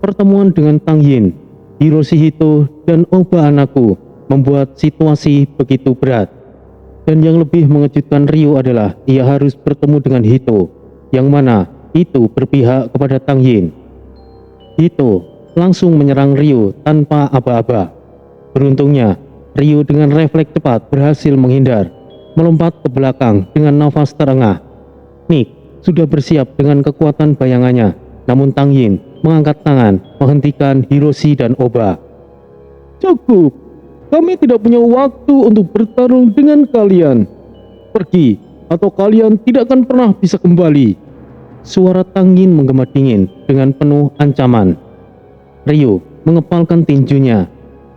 Pertemuan dengan Tang Yin, Hiroshito, dan Oba anakku membuat situasi begitu berat. Dan yang lebih mengejutkan Ryo adalah ia harus bertemu dengan Hito, yang mana itu berpihak kepada Tang Yin. Hito langsung menyerang Ryo tanpa aba-aba. Beruntungnya, Ryo dengan refleks cepat berhasil menghindar, melompat ke belakang dengan nafas terengah. Nick sudah bersiap dengan kekuatan bayangannya, namun Tang Yin mengangkat tangan menghentikan Hiroshi dan Oba. "Cukup, kami tidak punya waktu untuk bertarung dengan kalian. Pergi, atau kalian tidak akan pernah bisa kembali." Suara Tang Yin menggema dingin dengan penuh ancaman. Ryo mengepalkan tinjunya,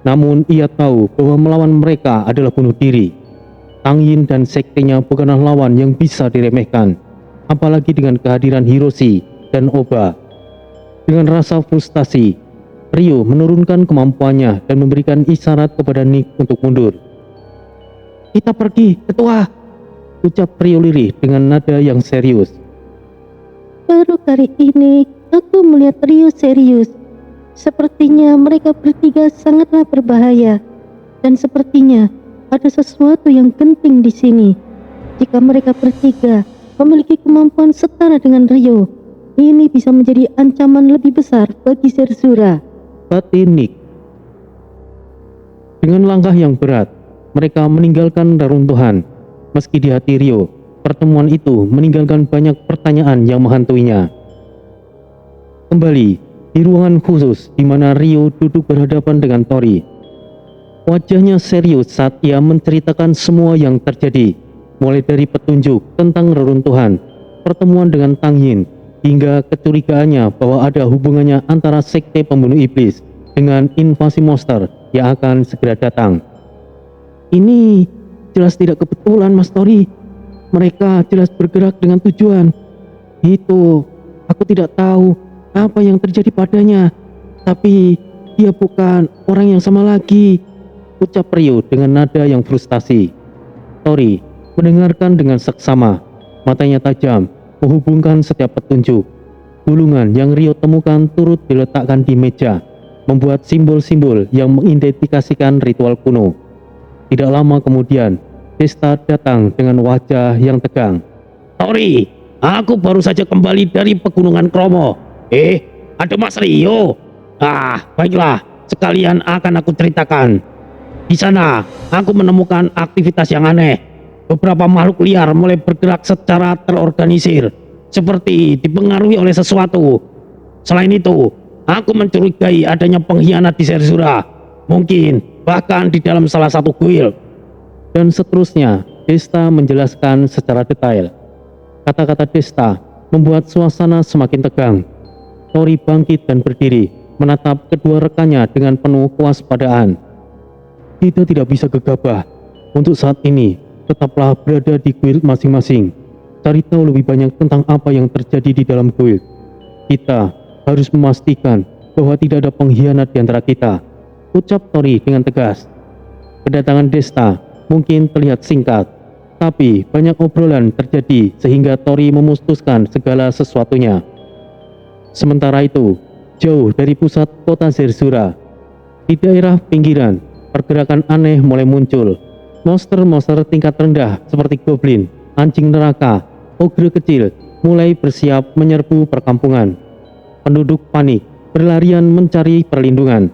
namun ia tahu bahwa melawan mereka adalah bunuh diri. Tang Yin dan sektenya bukanlah lawan yang bisa diremehkan, apalagi dengan kehadiran Hiroshi dan Oba. Dengan rasa frustasi, Ryo menurunkan kemampuannya dan memberikan isyarat kepada Nick untuk mundur. "Kita pergi, ketua," ucap Ryo lirih dengan nada yang serius. Baru kali ini aku melihat Ryo serius. Sepertinya mereka bertiga sangatlah berbahaya, dan sepertinya ada sesuatu yang genting di sini. Jika mereka bertiga memiliki kemampuan setara dengan Ryo, ini bisa menjadi ancaman lebih besar bagi Zerzura. Batin Nick. Dengan langkah yang berat, mereka meninggalkan reruntuhan. Meski di hati Ryo, pertemuan itu meninggalkan banyak pertanyaan yang menghantuinya. Kembali di ruangan khusus di mana Ryo duduk berhadapan dengan Tori. Wajahnya serius saat ia menceritakan semua yang terjadi, mulai dari petunjuk tentang reruntuhan, pertemuan dengan Tang Yin, hingga kecurigaannya bahwa ada hubungannya antara sekte pembunuh iblis dengan invasi monster yang akan segera datang. "Ini jelas tidak kebetulan, Mas Tori. Mereka jelas bergerak dengan tujuan. Itu, aku tidak tahu apa yang terjadi padanya, tapi dia bukan orang yang sama lagi," ucap Ryo dengan nada yang frustasi. Tori mendengarkan dengan seksama, matanya tajam, menghubungkan setiap petunjuk. Gulungan yang Ryo temukan turut diletakkan di meja, membuat simbol-simbol yang mengidentifikasikan ritual kuno. Tidak lama kemudian, Desta datang dengan wajah yang tegang. "Tori, aku baru saja kembali dari pegunungan Kromo. Ada Mas Ryo. Baiklah, sekalian akan aku ceritakan. Di sana, aku menemukan aktivitas yang aneh. Beberapa makhluk liar mulai bergerak secara terorganisir, seperti dipengaruhi oleh sesuatu. Selain itu, aku mencurigai adanya pengkhianat di Zerzura, mungkin bahkan di dalam salah satu kuil." Dan seterusnya, Desta menjelaskan secara detail. Kata-kata Desta membuat suasana semakin tegang. Tori bangkit dan berdiri, menatap kedua rekannya dengan penuh kewaspadaan. "Kita tidak bisa gegabah. Untuk saat ini, tetaplah berada di guild masing-masing. Cari tahu lebih banyak tentang apa yang terjadi di dalam guild. Kita harus memastikan bahwa tidak ada pengkhianat di antara kita," ucap Tori dengan tegas. Kedatangan Desta mungkin terlihat singkat, tapi banyak obrolan terjadi sehingga Tori memutuskan segala sesuatunya. Sementara itu, jauh dari pusat kota Zerzura, di daerah pinggiran, pergerakan aneh mulai muncul. Monster-monster tingkat rendah seperti goblin, anjing neraka, ogre kecil mulai bersiap menyerbu perkampungan. Penduduk panik, berlarian mencari perlindungan.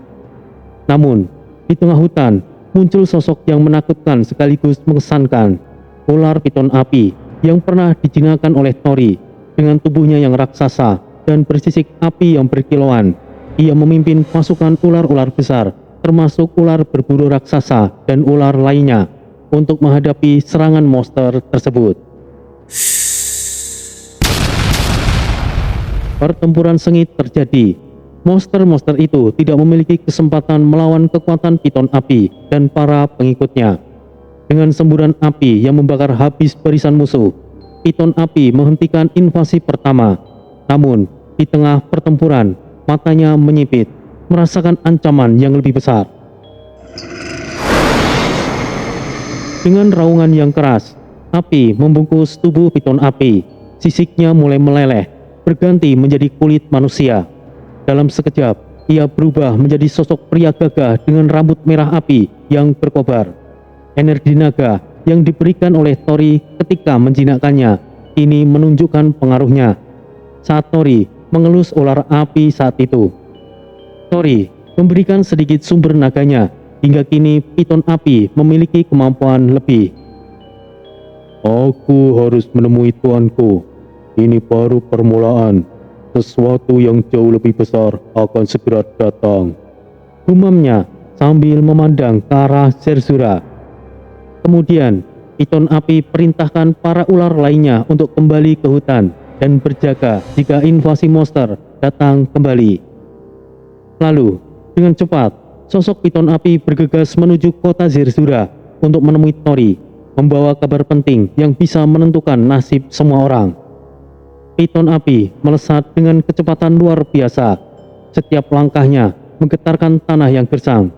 Namun, di tengah hutan, muncul sosok yang menakutkan sekaligus mengesankan. Ular piton api yang pernah dijinakan oleh Tori, dengan tubuhnya yang raksasa dan bersisik api yang berkilauan. Ia memimpin pasukan ular-ular besar, termasuk ular berburu raksasa dan ular lainnya, untuk menghadapi serangan monster tersebut. Pertempuran sengit terjadi. Monster-monster itu tidak memiliki kesempatan melawan kekuatan piton api dan para pengikutnya. Dengan semburan api yang membakar habis barisan musuh, piton api menghentikan invasi pertama. Namun, di tengah pertempuran, matanya menyipit, merasakan ancaman yang lebih besar. Dengan raungan yang keras, api membungkus tubuh piton api. Sisiknya mulai meleleh, berganti menjadi kulit manusia. dalam sekejap ia berubah menjadi sosok pria gagah dengan rambut merah api yang berkobar. Energi naga yang diberikan oleh Tori ketika menjinakkannya ini menunjukkan pengaruhnya saat Tori mengelus ular api saat itu. Tori memberikan sedikit sumber naganya hingga kini piton api memiliki kemampuan lebih. Aku harus menemui tuanku. Ini baru permulaan. Sesuatu yang jauh lebih besar akan segera datang. Gumamnya sambil memandang ke arah Zerzura. Kemudian, piton api perintahkan para ular lainnya untuk kembali ke hutan dan berjaga jika invasi monster datang kembali. Lalu, dengan cepat, sosok piton api bergegas menuju kota Zerzura untuk menemui Tori, membawa kabar penting yang bisa menentukan nasib semua orang. Piton api melesat dengan kecepatan luar biasa. Setiap langkahnya menggetarkan tanah yang gersang.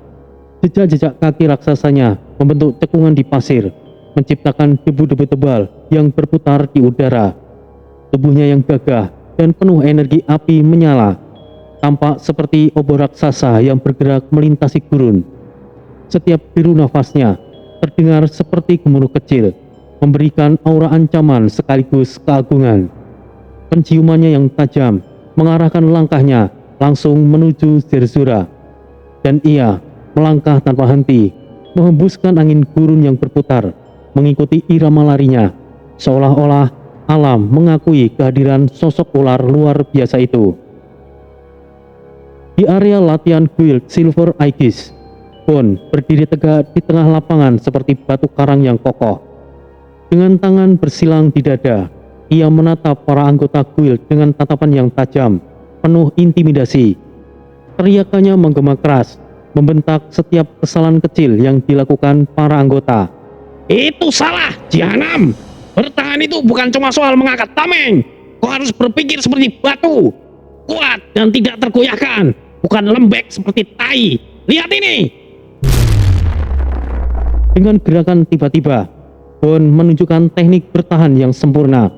Jejak-jejak kaki raksasanya membentuk cekungan di pasir, menciptakan debu-debu tebal yang berputar di udara. Tubuhnya yang gagah dan penuh energi api menyala, tampak seperti obor raksasa yang bergerak melintasi gurun. Setiap biru nafasnya terdengar seperti gemuruh kecil, memberikan aura ancaman sekaligus keagungan. Penciumannya yang tajam mengarahkan langkahnya langsung menuju Zerzura, dan ia melangkah tanpa henti, menghembuskan angin gurun yang berputar, mengikuti irama larinya, seolah-olah alam mengakui kehadiran sosok ular luar biasa itu. Di area latihan guild Silver Aegis, Bon berdiri tegak di tengah lapangan seperti batu karang yang kokoh. Dengan tangan bersilang di dada, ia menatap para anggota guild dengan tatapan yang tajam, penuh intimidasi. Teriakannya menggema keras, membentak setiap kesalahan kecil yang dilakukan para anggota. Itu salah, Jahanam. Bertahan itu bukan cuma soal mengangkat tameng. Kau harus berpikir seperti batu, kuat dan tidak tergoyahkan, bukan lembek seperti tai. Lihat ini. Dengan gerakan tiba-tiba, Bon menunjukkan teknik bertahan yang sempurna.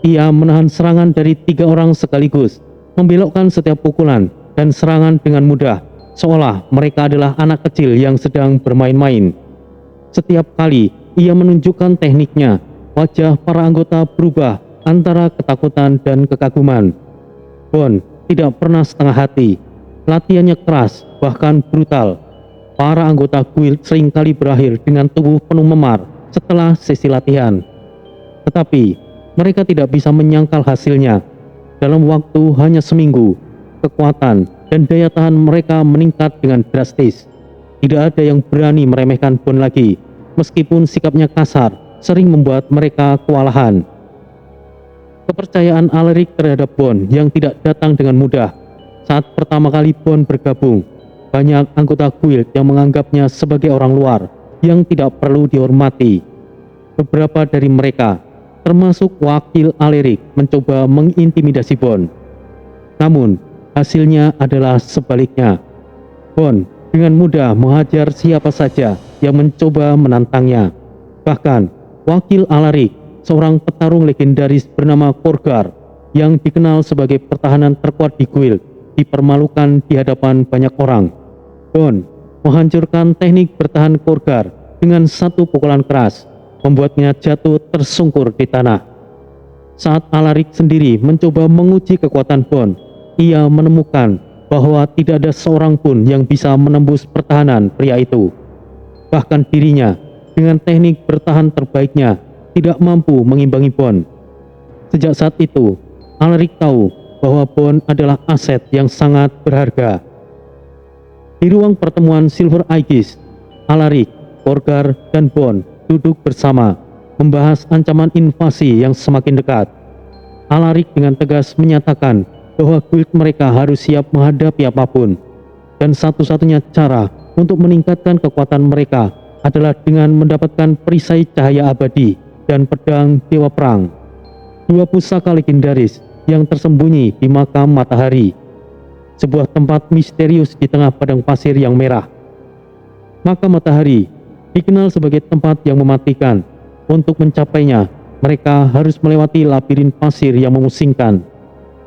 Ia menahan serangan dari 3 orang sekaligus, membelokkan setiap pukulan dan serangan dengan mudah, seolah mereka adalah anak kecil yang sedang bermain-main. Setiap kali ia menunjukkan tekniknya, wajah para anggota berubah antara ketakutan dan kekaguman. Bon tidak pernah setengah hati. Latihannya keras, bahkan brutal. Para anggota guild seringkali berakhir dengan tubuh penuh memar setelah sesi latihan. Tetapi mereka tidak bisa menyangkal hasilnya. Dalam waktu hanya seminggu, kekuatan dan daya tahan mereka meningkat dengan drastis. Tidak ada yang berani meremehkan Bon lagi, meskipun sikapnya kasar sering membuat mereka kewalahan. Kepercayaan Alaric terhadap Bon yang tidak datang dengan mudah. Saat pertama kali Bon bergabung, banyak anggota guild yang menganggapnya sebagai orang luar yang tidak perlu dihormati. Beberapa dari mereka, termasuk wakil Alaric, mencoba mengintimidasi Bon. Namun, hasilnya adalah sebaliknya. Bon dengan mudah menghajar siapa saja yang mencoba menantangnya. Bahkan, wakil Alaric, seorang petarung legendaris bernama Khorgar, yang dikenal sebagai pertahanan terkuat di guild, dipermalukan di hadapan banyak orang. Bon menghancurkan teknik bertahan Khorgar dengan satu pukulan keras, membuatnya jatuh tersungkur di tanah. Saat Alaric sendiri mencoba menguji kekuatan Bon, ia menemukan bahwa tidak ada seorang pun yang bisa menembus pertahanan pria itu. Bahkan dirinya dengan teknik bertahan terbaiknya tidak mampu mengimbangi Bon. Sejak saat itu, Alaric tahu bahwa Bon adalah aset yang sangat berharga. Di ruang pertemuan Silver Aegis, Alaric, Khorgar, dan Bon duduk bersama, membahas ancaman invasi yang semakin dekat. Alaric dengan tegas menyatakan bahwa guild mereka harus siap menghadapi apapun, dan satu-satunya cara untuk meningkatkan kekuatan mereka adalah dengan mendapatkan perisai cahaya abadi dan pedang Dewa Perang, 2 pusaka legendaris yang tersembunyi di makam matahari, sebuah tempat misterius di tengah padang pasir yang merah. Makam matahari dikenal sebagai tempat yang mematikan. Untuk mencapainya, mereka harus melewati labirin pasir yang memusingkan,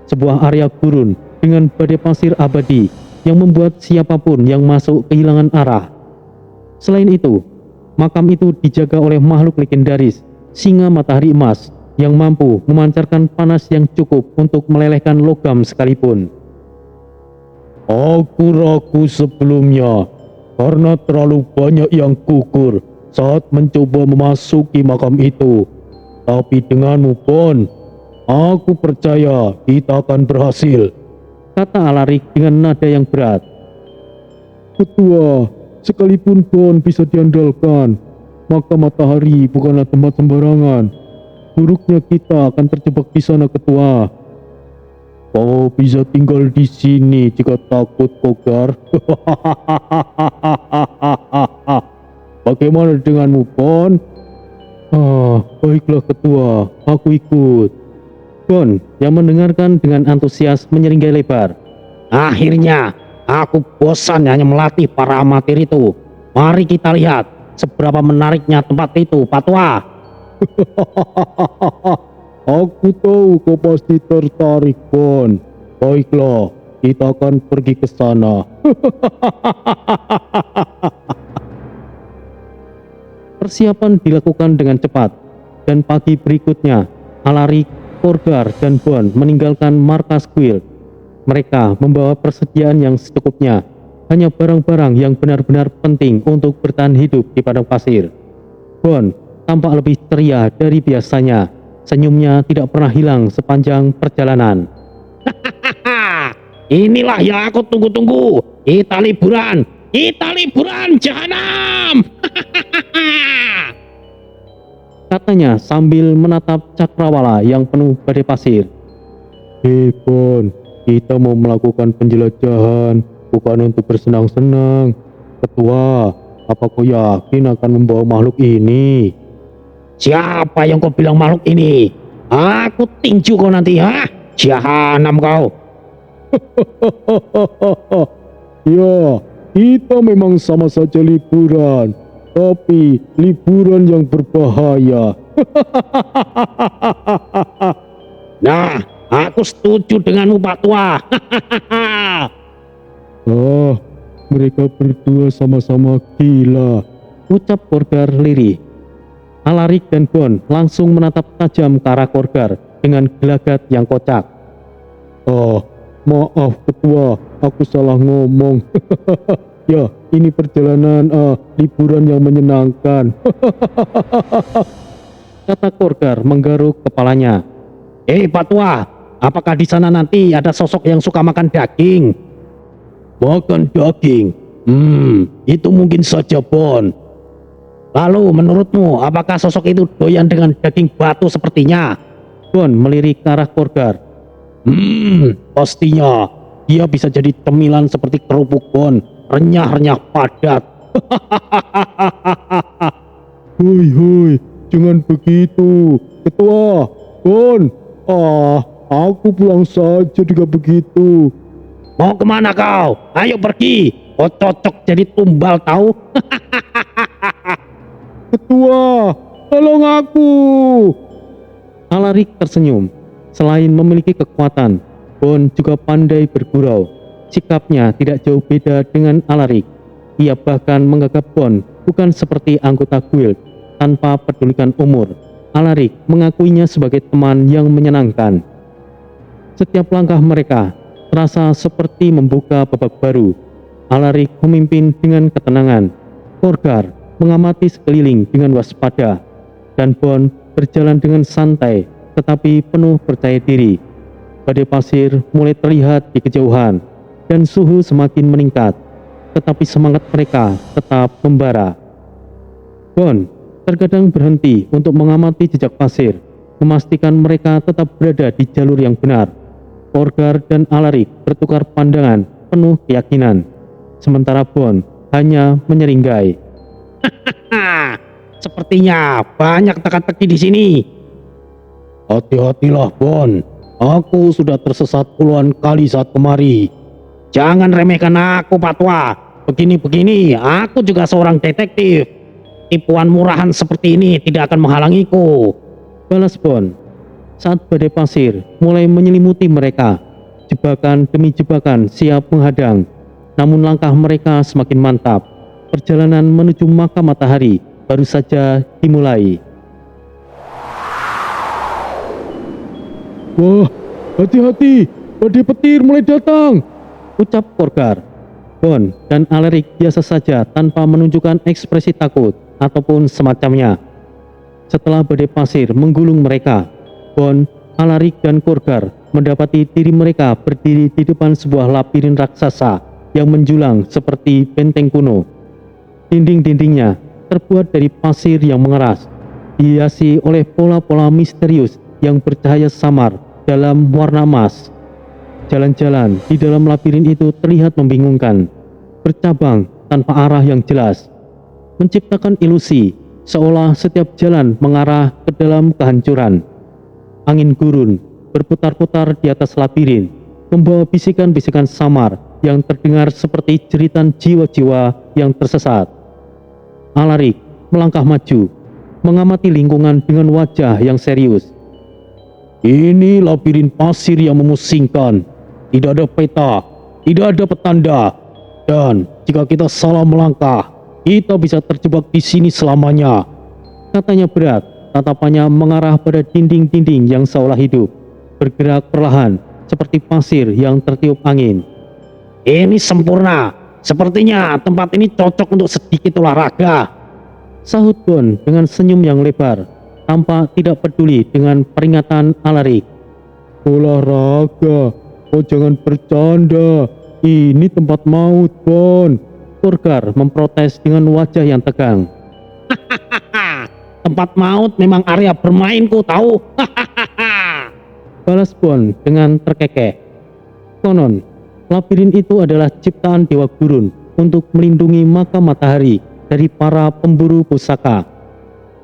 sebuah area gurun dengan badai pasir abadi yang membuat siapapun yang masuk kehilangan arah. Selain itu, makam itu dijaga oleh makhluk legendaris, singa matahari emas, yang mampu memancarkan panas yang cukup untuk melelehkan logam sekalipun. Aku ragu sebelumnya, karena terlalu banyak yang gugur saat mencoba memasuki makam itu. Tapi denganmu, Bon, aku percaya kita akan berhasil, kata Alarik dengan nada yang berat. Ketua, sekalipun Bon bisa diandalkan, maka matahari bukanlah tempat sembarangan. Buruknya kita akan terjebak di sana, Ketua. Kau bisa tinggal di sini jika takut, Kogar. Bagaimana denganmu, Bon? Baiklah, Ketua, aku ikut. Bon yang mendengarkan dengan antusias menyeringai lebar. Akhirnya, aku bosan hanya melatih para amatir itu. Mari kita lihat seberapa menariknya tempat itu, Patwa. Aku tahu kau pasti tertarik, Bon. Baiklah, kita akan pergi ke sana. Persiapan dilakukan dengan cepat, dan pagi berikutnya, Alarik, Khorgar, dan Bon meninggalkan markas guild. Mereka membawa persediaan yang secukupnya, hanya barang-barang yang benar-benar penting untuk bertahan hidup di padang pasir. Bon tampak lebih ceria dari biasanya. Senyumnya tidak pernah hilang sepanjang perjalanan. Inilah yang aku tunggu-tunggu. Kita liburan jahanam. Katanya sambil menatap cakrawala yang penuh badai pasir. Hei Bon, kita mau melakukan penjelajahan, bukan untuk bersenang-senang. Ketua, apa kau yakin akan membawa makhluk ini? Siapa yang kau bilang makhluk ini? Aku tinju kau nanti, ha? Jahanam kau. Ya, kita memang sama saja liburan, tapi liburan yang berbahaya. Nah, aku setuju denganmu, Pak Tua. Mereka berdua sama-sama gila, ucap Khorgar lirih. Alarik dan Bon langsung menatap tajam ke arah Khorgar dengan gelagat yang kocak. Maaf Ketua, aku salah ngomong. Ya, ini perjalanan liburan yang menyenangkan. Kata Khorgar menggaruk kepalanya. Pak Tua, apakah di sana nanti ada sosok yang suka makan daging? Makan daging? Itu mungkin saja, Bon. Lalu menurutmu apakah sosok itu doyan dengan daging batu sepertinya? Bon melirik ke arah Khorgar. Pastinya dia bisa jadi cemilan seperti kerupuk, Bon. Renyah-renyah padat. Hoi, jangan begitu, Ketua. Bon, aku pulang saja jika begitu. Mau kemana kau? Ayo pergi. Kau cocok jadi tumbal tahu. Ketua, tolong aku. Alarik tersenyum. Selain memiliki kekuatan, Bon juga pandai bergurau. Sikapnya tidak jauh beda dengan Alarik. Ia bahkan menganggap Bon bukan seperti anggota guild. Tanpa pedulikan umur, Alarik mengakuinya sebagai teman yang menyenangkan. Setiap langkah mereka terasa seperti membuka babak baru. Alarik memimpin dengan ketenangan. Khorgar mengamati sekeliling dengan waspada, dan Bon berjalan dengan santai tetapi penuh percaya diri. Badai pasir mulai terlihat di kejauhan dan suhu semakin meningkat, tetapi semangat mereka tetap membara. Bon terkadang berhenti untuk mengamati jejak pasir, memastikan mereka tetap berada di jalur yang benar. Khorgar dan Alarik bertukar pandangan penuh keyakinan, sementara Bon hanya menyeringai. Sepertinya banyak teka-teki di sini. Hati-hatilah Bon, aku sudah tersesat puluhan kali saat kemari. Jangan remehkan aku, Pak Tua. Begini-begini, aku juga seorang detektif. Tipuan murahan seperti ini tidak akan menghalangiku, balas Bon. Saat badai pasir mulai menyelimuti mereka, Jebakan demi jebakan siap menghadang, namun langkah mereka semakin mantap. Perjalanan menuju makam matahari baru saja dimulai. Wah, hati-hati, badai petir mulai datang. Ucap Khorgar. Bon dan Alaric biasa saja tanpa menunjukkan ekspresi takut ataupun semacamnya. Setelah badai pasir menggulung mereka, Bon, Alaric dan Khorgar mendapati diri mereka berdiri di depan sebuah labirin raksasa yang menjulang seperti benteng kuno. Dinding-dindingnya terbuat dari pasir yang mengeras, dihiasi oleh pola-pola misterius yang bercahaya samar dalam warna emas. Jalan-jalan di dalam labirin itu terlihat membingungkan, bercabang tanpa arah yang jelas, menciptakan ilusi seolah setiap jalan mengarah ke dalam kehancuran. Angin gurun berputar-putar di atas labirin, membawa bisikan-bisikan samar yang terdengar seperti jeritan jiwa-jiwa yang tersesat. Alaric melangkah maju, mengamati lingkungan dengan wajah yang serius. Ini labirin pasir yang memusingkan. Tidak ada peta, tidak ada petanda. Dan jika kita salah melangkah, kita bisa terjebak di sini selamanya. Katanya berat, tatapannya mengarah pada dinding-dinding yang seolah hidup, bergerak perlahan seperti pasir yang tertiup angin. Ini sempurna. Sepertinya tempat ini cocok untuk sedikit olahraga. Sahut Bon dengan senyum yang lebar, tanpa tidak peduli dengan peringatan Alaric. Olahraga, oh jangan bercanda. Ini tempat maut, Bon. Khorgar memprotes dengan wajah yang tegang. Tempat maut memang area bermainku, tahu? Balas Bon dengan terkekeh. Konon, labirin itu adalah ciptaan Dewa Gurun untuk melindungi makam matahari dari para pemburu pusaka.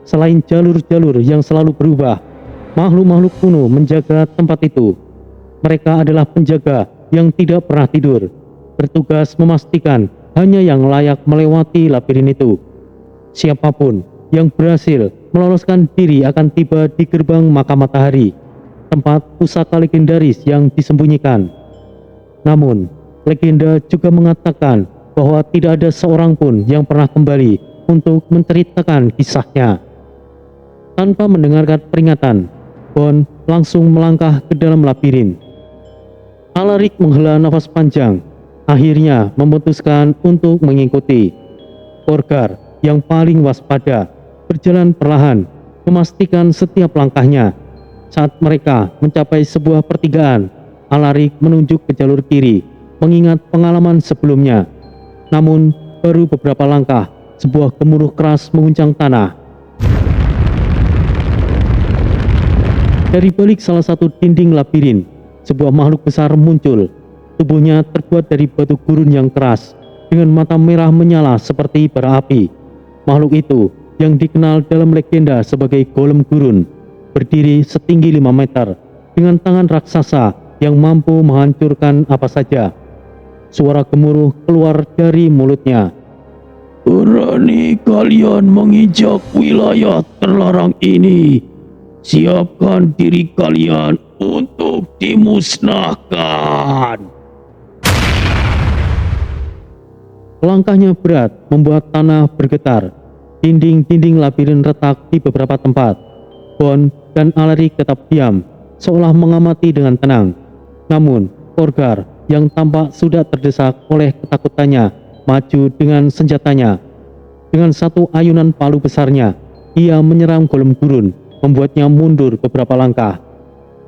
Selain jalur-jalur yang selalu berubah, makhluk-makhluk kuno menjaga tempat itu. Mereka adalah penjaga yang tidak pernah tidur, bertugas memastikan hanya yang layak melewati labirin itu. Siapapun yang berhasil meloloskan diri akan tiba di gerbang makam matahari, tempat pusaka legendaris yang disembunyikan. Namun, legenda juga mengatakan bahwa tidak ada seorang pun yang pernah kembali untuk menceritakan kisahnya. Tanpa mendengarkan peringatan, Bon langsung melangkah ke dalam labirin. Alaric menghela nafas panjang, akhirnya memutuskan untuk mengikuti. Khorgar yang paling waspada berjalan perlahan, memastikan setiap langkahnya. Saat mereka mencapai sebuah pertigaan, Alaric menunjuk ke jalur kiri, mengingat pengalaman sebelumnya. Namun, baru beberapa langkah, sebuah gemuruh keras mengguncang tanah. Dari balik salah satu dinding labirin, sebuah makhluk besar muncul. Tubuhnya terbuat dari batu gurun yang keras, dengan mata merah menyala seperti bara api. Makhluk itu, yang dikenal dalam legenda sebagai Golem Gurun, berdiri setinggi 5 meter, dengan tangan raksasa yang mampu menghancurkan apa saja. Suara gemuruh keluar dari mulutnya. Berani kalian menginjak wilayah terlarang ini. Siapkan diri kalian untuk dimusnahkan. Langkahnya berat membuat tanah bergetar. Dinding-dinding labirin retak di beberapa tempat. Bon dan Alaric tetap diam, seolah mengamati dengan tenang. Namun, Khorgar yang tampak sudah terdesak oleh ketakutannya, maju dengan senjatanya. Dengan satu ayunan palu besarnya, ia menyerang Golem Gurun, membuatnya mundur beberapa langkah.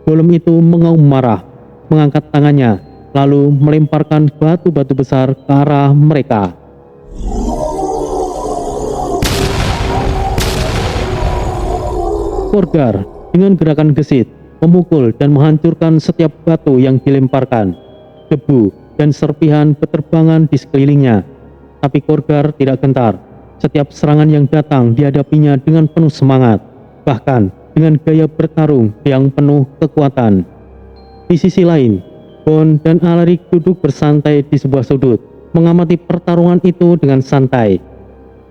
Golem itu mengaum marah, mengangkat tangannya, lalu melemparkan batu-batu besar ke arah mereka. Khorgar dengan gerakan gesit memukul dan menghancurkan setiap batu yang dilemparkan. Debu dan serpihan beterbangan di sekelilingnya. Tapi Khorgar tidak gentar. Setiap serangan yang datang dihadapinya dengan penuh semangat, bahkan dengan gaya bertarung yang penuh kekuatan. Di sisi lain, Bon dan Alaric duduk bersantai di sebuah sudut, mengamati pertarungan itu dengan santai.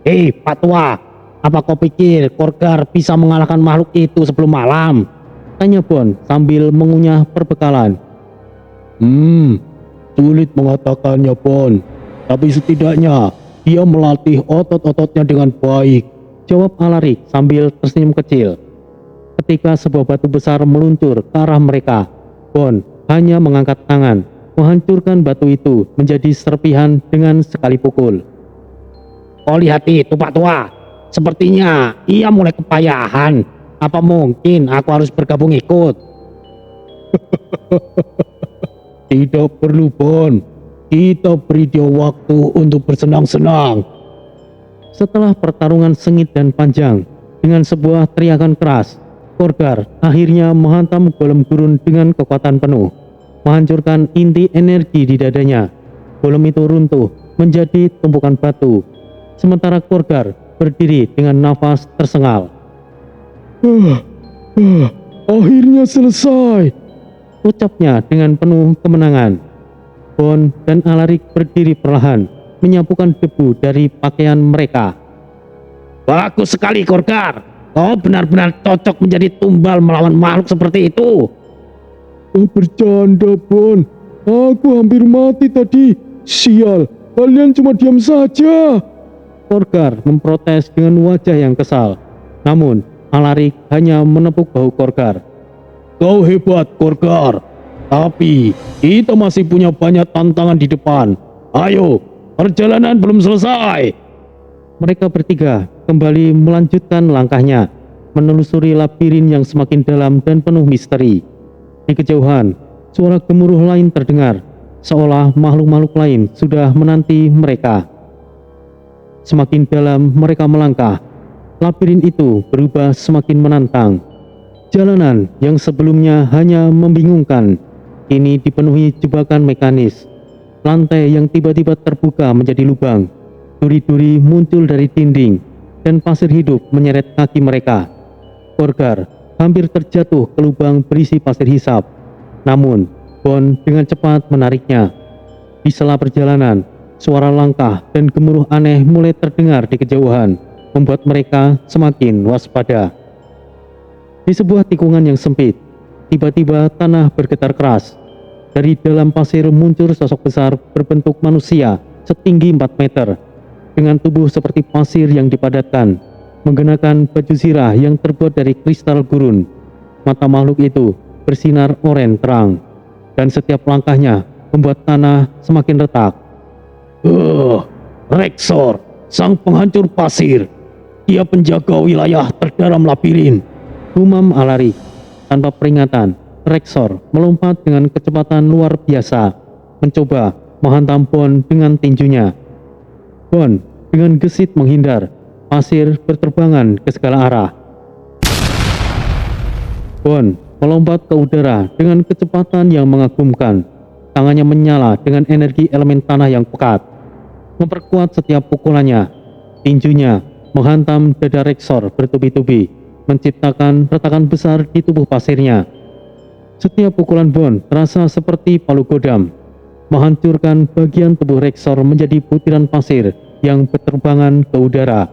Hei, Patwa, apa kau pikir Khorgar bisa mengalahkan makhluk itu sebelum malam? Tanya Bon sambil mengunyah perbekalan. Sulit mengatakannya, Bon. Tapi setidaknya dia melatih otot-ototnya dengan baik. Jawab Alaric sambil tersenyum kecil. Ketika sebuah batu besar meluncur ke arah mereka, Bon hanya mengangkat tangan, menghancurkan batu itu menjadi serpihan dengan sekali pukul. Oh, lihat itu Pak Tua. Sepertinya ia mulai kepayahan. Apa mungkin aku harus bergabung ikut? Tidak perlu, Bon. Kita beri dia waktu untuk bersenang-senang. Setelah pertarungan sengit dan panjang, dengan sebuah teriakan keras, Khorgar akhirnya menghantam golem gurun dengan kekuatan penuh, menghancurkan inti energi di dadanya. Golem itu runtuh menjadi tumpukan batu, sementara Khorgar berdiri dengan nafas tersengal. Akhirnya selesai, Ucapnya dengan penuh kemenangan. Bon dan Alaric berdiri perlahan, menyapukan debu dari pakaian mereka. Bagus sekali Khorgar. Kau benar-benar cocok menjadi tumbal melawan makhluk seperti itu. Bercanda, Bon. Aku hampir mati tadi. Sial, kalian cuma diam saja. Khorgar memprotes dengan wajah yang kesal. Namun Alaric hanya menepuk bahu Khorgar. Kau hebat, Khorgar. Tapi kita masih punya banyak tantangan di depan. Ayo, perjalanan belum selesai. Mereka bertiga kembali melanjutkan langkahnya, menelusuri labirin yang semakin dalam dan penuh misteri. Di kejauhan, suara gemuruh lain terdengar, seolah makhluk-makhluk lain sudah menanti mereka. Semakin dalam mereka melangkah, labirin itu berubah semakin menantang. Jalanan yang sebelumnya hanya membingungkan, kini dipenuhi jebakan mekanis. Lantai yang tiba-tiba terbuka menjadi lubang, duri-duri muncul dari dinding, dan pasir hidup menyeret kaki mereka. Khorgar hampir terjatuh ke lubang berisi pasir hisap. Namun, Bon dengan cepat menariknya. Di sela perjalanan, suara langkah dan gemuruh aneh mulai terdengar di kejauhan, membuat mereka semakin waspada. Di sebuah tikungan yang sempit, tiba-tiba tanah bergetar keras. Dari dalam pasir muncul sosok besar berbentuk manusia setinggi 4 meter, dengan tubuh seperti pasir yang dipadatkan, mengenakan baju zirah yang terbuat dari kristal gurun. Mata makhluk itu bersinar oranye terang, dan setiap langkahnya membuat tanah semakin retak. Rexor, sang penghancur pasir. Dia penjaga wilayah terdalam labirin. Gumam Alaric. Tanpa peringatan, Rexor melompat dengan kecepatan luar biasa, mencoba menghantam Bon dengan tinjunya. Bon dengan gesit menghindar, pasir berterbangan ke segala arah. Bon melompat ke udara dengan kecepatan yang mengagumkan. Tangannya menyala dengan energi elemen tanah yang pekat, memperkuat setiap pukulannya. Tinjunya menghantam dada Rexor bertubi-tubi, menciptakan retakan besar di tubuh pasirnya. Setiap pukulan Bon terasa seperti palu godam, menghancurkan bagian tubuh Rexor menjadi butiran pasir yang berterbangan ke udara.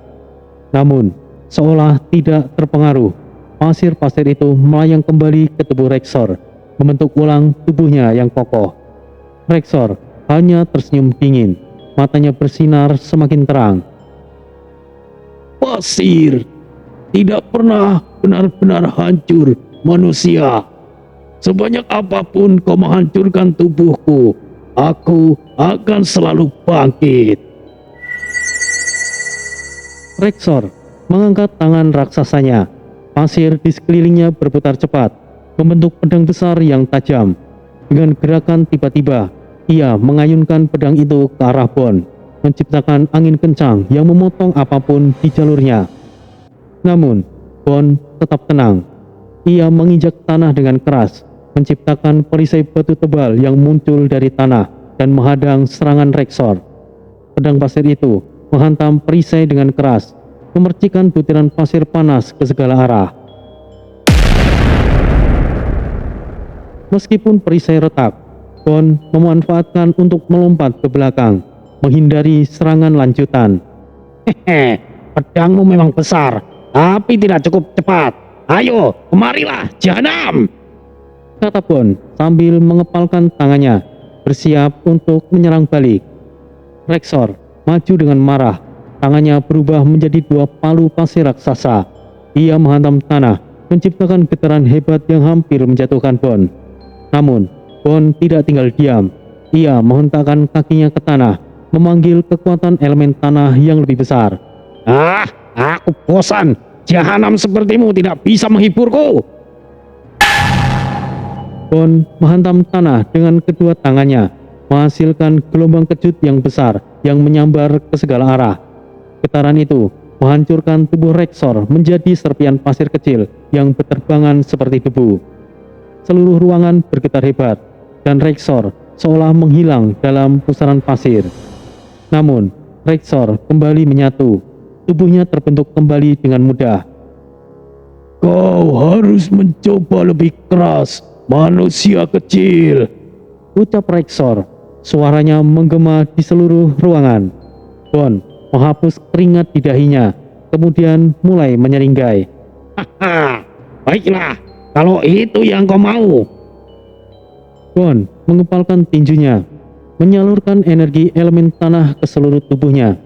Namun, seolah tidak terpengaruh, pasir-pasir itu melayang kembali ke tubuh Rexor, membentuk ulang tubuhnya yang kokoh. Rexor hanya tersenyum dingin, matanya bersinar semakin terang. Pasir tidak pernah benar-benar hancur, manusia. Sebanyak apapun kau menghancurkan tubuhku, aku akan selalu bangkit. Rexor mengangkat tangan raksasanya. Pasir di sekelilingnya berputar cepat, membentuk pedang besar yang tajam. Dengan gerakan tiba-tiba, ia mengayunkan pedang itu ke arah Bon, menciptakan angin kencang yang memotong apapun di jalurnya. Namun, Bon tetap tenang. Ia menginjak tanah dengan keras, menciptakan perisai batu tebal yang muncul dari tanah dan menghadang serangan Rexor. Pedang pasir itu menghantam perisai dengan keras, memercikan butiran pasir panas ke segala arah. Meskipun perisai retak, Bon memanfaatkan untuk melompat ke belakang, menghindari serangan lanjutan. Hehe, pedangmu memang besar, tapi tidak cukup cepat. Ayo, kemarilah, Jahanam. kata Bond sambil mengepalkan tangannya, bersiap untuk menyerang balik. Rexor maju dengan marah, tangannya berubah menjadi 2 palu pasir raksasa. Ia menghantam tanah, menciptakan getaran hebat yang hampir menjatuhkan Bond. Namun, Bond tidak tinggal diam. Ia menghentakkan kakinya ke tanah, memanggil kekuatan elemen tanah yang lebih besar. Ah, aku bosan. Jahanam sepertimu tidak bisa menghiburku. Bond menghantam tanah dengan kedua tangannya, menghasilkan gelombang kejut yang besar yang menyambar ke segala arah. Getaran itu menghancurkan tubuh Rexor menjadi serpian pasir kecil yang berterbangan seperti debu. Seluruh ruangan bergetar hebat, dan Rexor seolah menghilang dalam pusaran pasir. Namun, Rexor kembali menyatu. Tubuhnya terbentuk kembali dengan mudah. Kau harus mencoba lebih keras, manusia kecil, Ucap Rexor. Suaranya menggema di seluruh ruangan. Bond menghapus keringat di dahinya, kemudian mulai menyeringai. Haha, baiklah, kalau itu yang kau mau. Bond mengepalkan tinjunya, menyalurkan energi elemen tanah ke seluruh tubuhnya.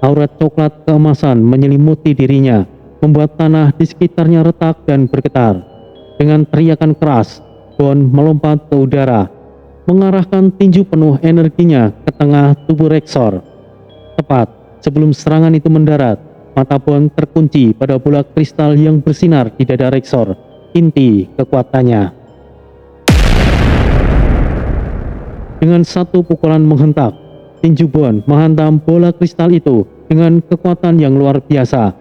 Aura coklat keemasan menyelimuti dirinya, membuat tanah di sekitarnya retak dan bergetar. Dengan teriakan keras, Bond melompat ke udara, mengarahkan tinju penuh energinya ke tengah tubuh Rexor. Tepat sebelum serangan itu mendarat, mata Bond terkunci pada bola kristal yang bersinar di dada Rexor, inti kekuatannya. Dengan satu pukulan menghentak, tinju Bond menghantam bola kristal itu dengan kekuatan yang luar biasa.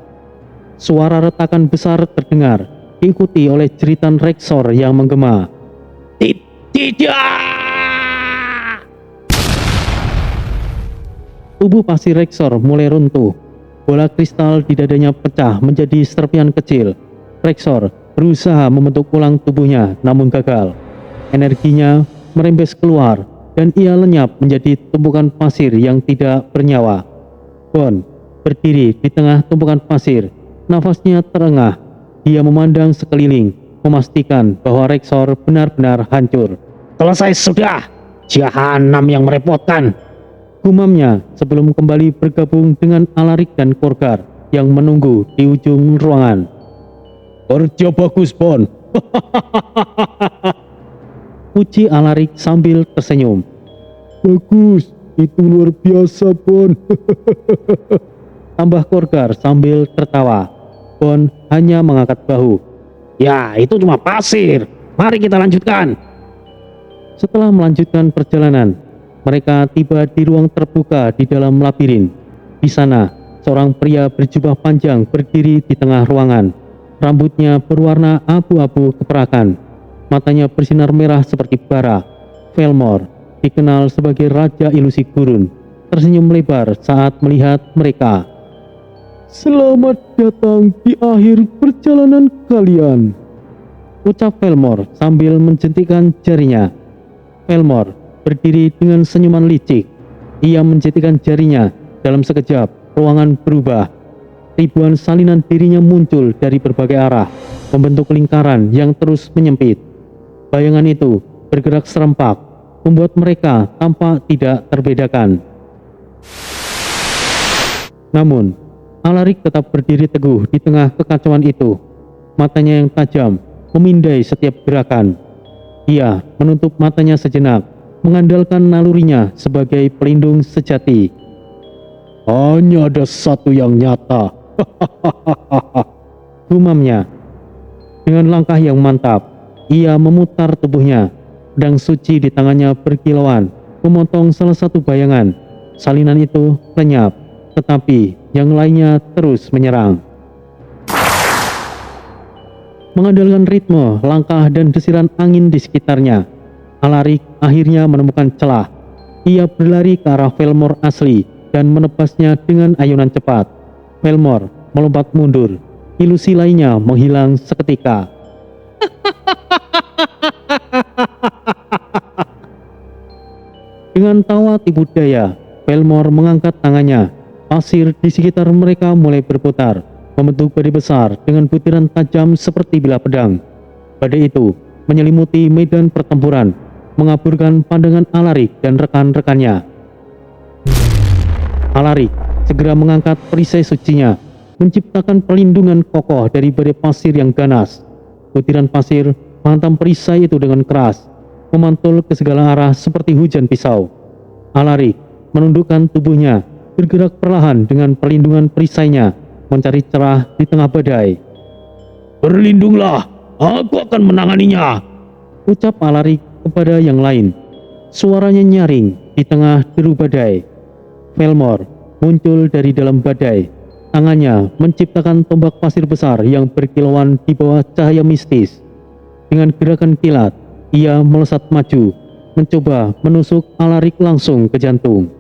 Suara retakan besar terdengar, diikuti oleh jeritan Rexor yang menggema. Tidak! Tubuh pasir Rexor mulai runtuh. Bola kristal di dadanya pecah menjadi serpian kecil. Rexor berusaha membentuk ulang tubuhnya, namun gagal. Energinya merembes keluar, dan ia lenyap menjadi tumpukan pasir yang tidak bernyawa. Bond berdiri di tengah tumpukan pasir, nafasnya terengah. Dia memandang sekeliling, memastikan bahwa Rexor benar-benar hancur. Selesai sudah, Jahanam yang merepotkan. Gumamnya sebelum kembali bergabung dengan Alaric dan Khorgar yang menunggu di ujung ruangan. kerja bagus, Bond. Puji Alaric sambil tersenyum. Bagus, itu luar biasa, Bond. Tambah Khorgar sambil tertawa. Bond hanya mengangkat bahu. Ya, itu cuma pasir. Mari kita lanjutkan. Setelah melanjutkan perjalanan, mereka tiba di ruang terbuka di dalam labirin. Di sana, seorang pria berjubah panjang berdiri di tengah ruangan. Rambutnya berwarna abu-abu keperakan. Matanya bersinar merah seperti bara. Velmor, dikenal sebagai Raja Ilusi Gurun, tersenyum lebar saat melihat mereka. Selamat datang di akhir perjalanan kalian, Ucap Velmor sambil menjentikan jarinya. Velmor berdiri dengan senyuman licik. Ia menjentikan jarinya. Dalam sekejap, ruangan berubah. Ribuan salinan dirinya muncul dari berbagai arah, membentuk lingkaran yang terus menyempit. Bayangan itu bergerak serempak, membuat mereka tampak tidak terbedakan. Namun, Alaric tetap berdiri teguh di tengah kekacauan itu. Matanya yang tajam memindai setiap gerakan. Ia menutup matanya sejenak, mengandalkan nalurinya sebagai pelindung sejati. hanya ada satu yang nyata. Gumamnya. Dengan langkah yang mantap, ia memutar tubuhnya. Pedang suci di tangannya berkilauan, memotong salah satu bayangan. Salinan itu lenyap, tetapi yang lainnya terus menyerang. Mengandalkan ritme, langkah, dan desiran angin di sekitarnya, Alaric akhirnya menemukan celah. Ia berlari ke arah Velmor asli dan menebasnya dengan ayunan cepat. Velmor melompat mundur. Ilusi lainnya menghilang seketika. Dengan tawa tipu daya, Velmor mengangkat tangannya. Pasir di sekitar mereka mulai berputar, membentuk badai besar dengan butiran tajam seperti bilah pedang. Badai itu menyelimuti medan pertempuran, mengaburkan pandangan Alarik dan rekan-rekannya. Alarik segera mengangkat perisai sucinya, menciptakan perlindungan kokoh dari badai pasir yang ganas. Butiran pasir menghantam perisai itu dengan keras, memantul ke segala arah seperti hujan pisau. Alarik menundukkan tubuhnya, bergerak perlahan dengan perlindungan perisainya, mencari celah di tengah badai. Berlindunglah, aku akan menanganinya, Ucap Alarik kepada yang lain. Suaranya nyaring di tengah deru badai. Velmor muncul dari dalam badai. Tangannya menciptakan tombak pasir besar yang berkilauan di bawah cahaya mistis. Dengan gerakan kilat, ia melesat maju, mencoba menusuk Alarik langsung ke jantung.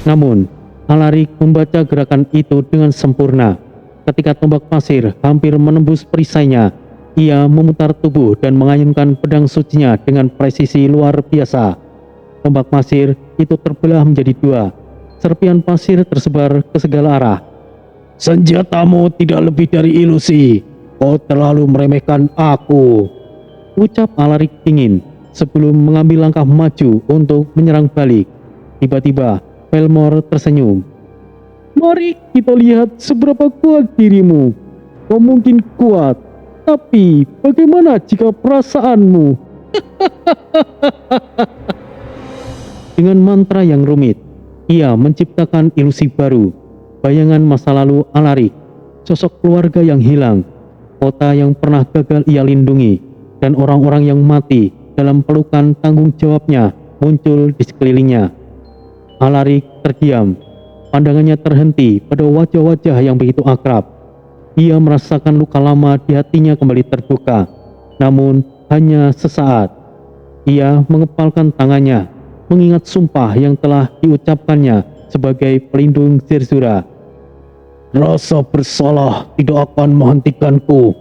Namun, Alarik membaca gerakan itu dengan sempurna. Ketika tombak pasir hampir menembus perisainya, ia memutar tubuh dan mengayunkan pedang sucinya dengan presisi luar biasa. Tombak pasir itu terbelah menjadi dua. Serpian pasir tersebar ke segala arah. senjatamu tidak lebih dari ilusi, kau terlalu meremehkan aku, Ucap Alarik dingin sebelum mengambil langkah maju untuk menyerang balik. Tiba-tiba, Velmor tersenyum. Mari kita lihat seberapa kuat dirimu. Kau mungkin kuat, tapi bagaimana jika perasaanmu? Dengan mantra yang rumit, ia menciptakan ilusi baru, bayangan masa lalu Alarik, sosok keluarga yang hilang, kota yang pernah gagal ia lindungi, dan orang-orang yang mati dalam pelukan tanggung jawabnya muncul di sekelilingnya. Alarik terdiam, pandangannya terhenti pada wajah-wajah yang begitu akrab. Ia merasakan luka lama di hatinya kembali terbuka, namun hanya sesaat. Ia mengepalkan tangannya, mengingat sumpah yang telah diucapkannya sebagai pelindung Zerzura. rasa bersalah tidak akan menghentikanku.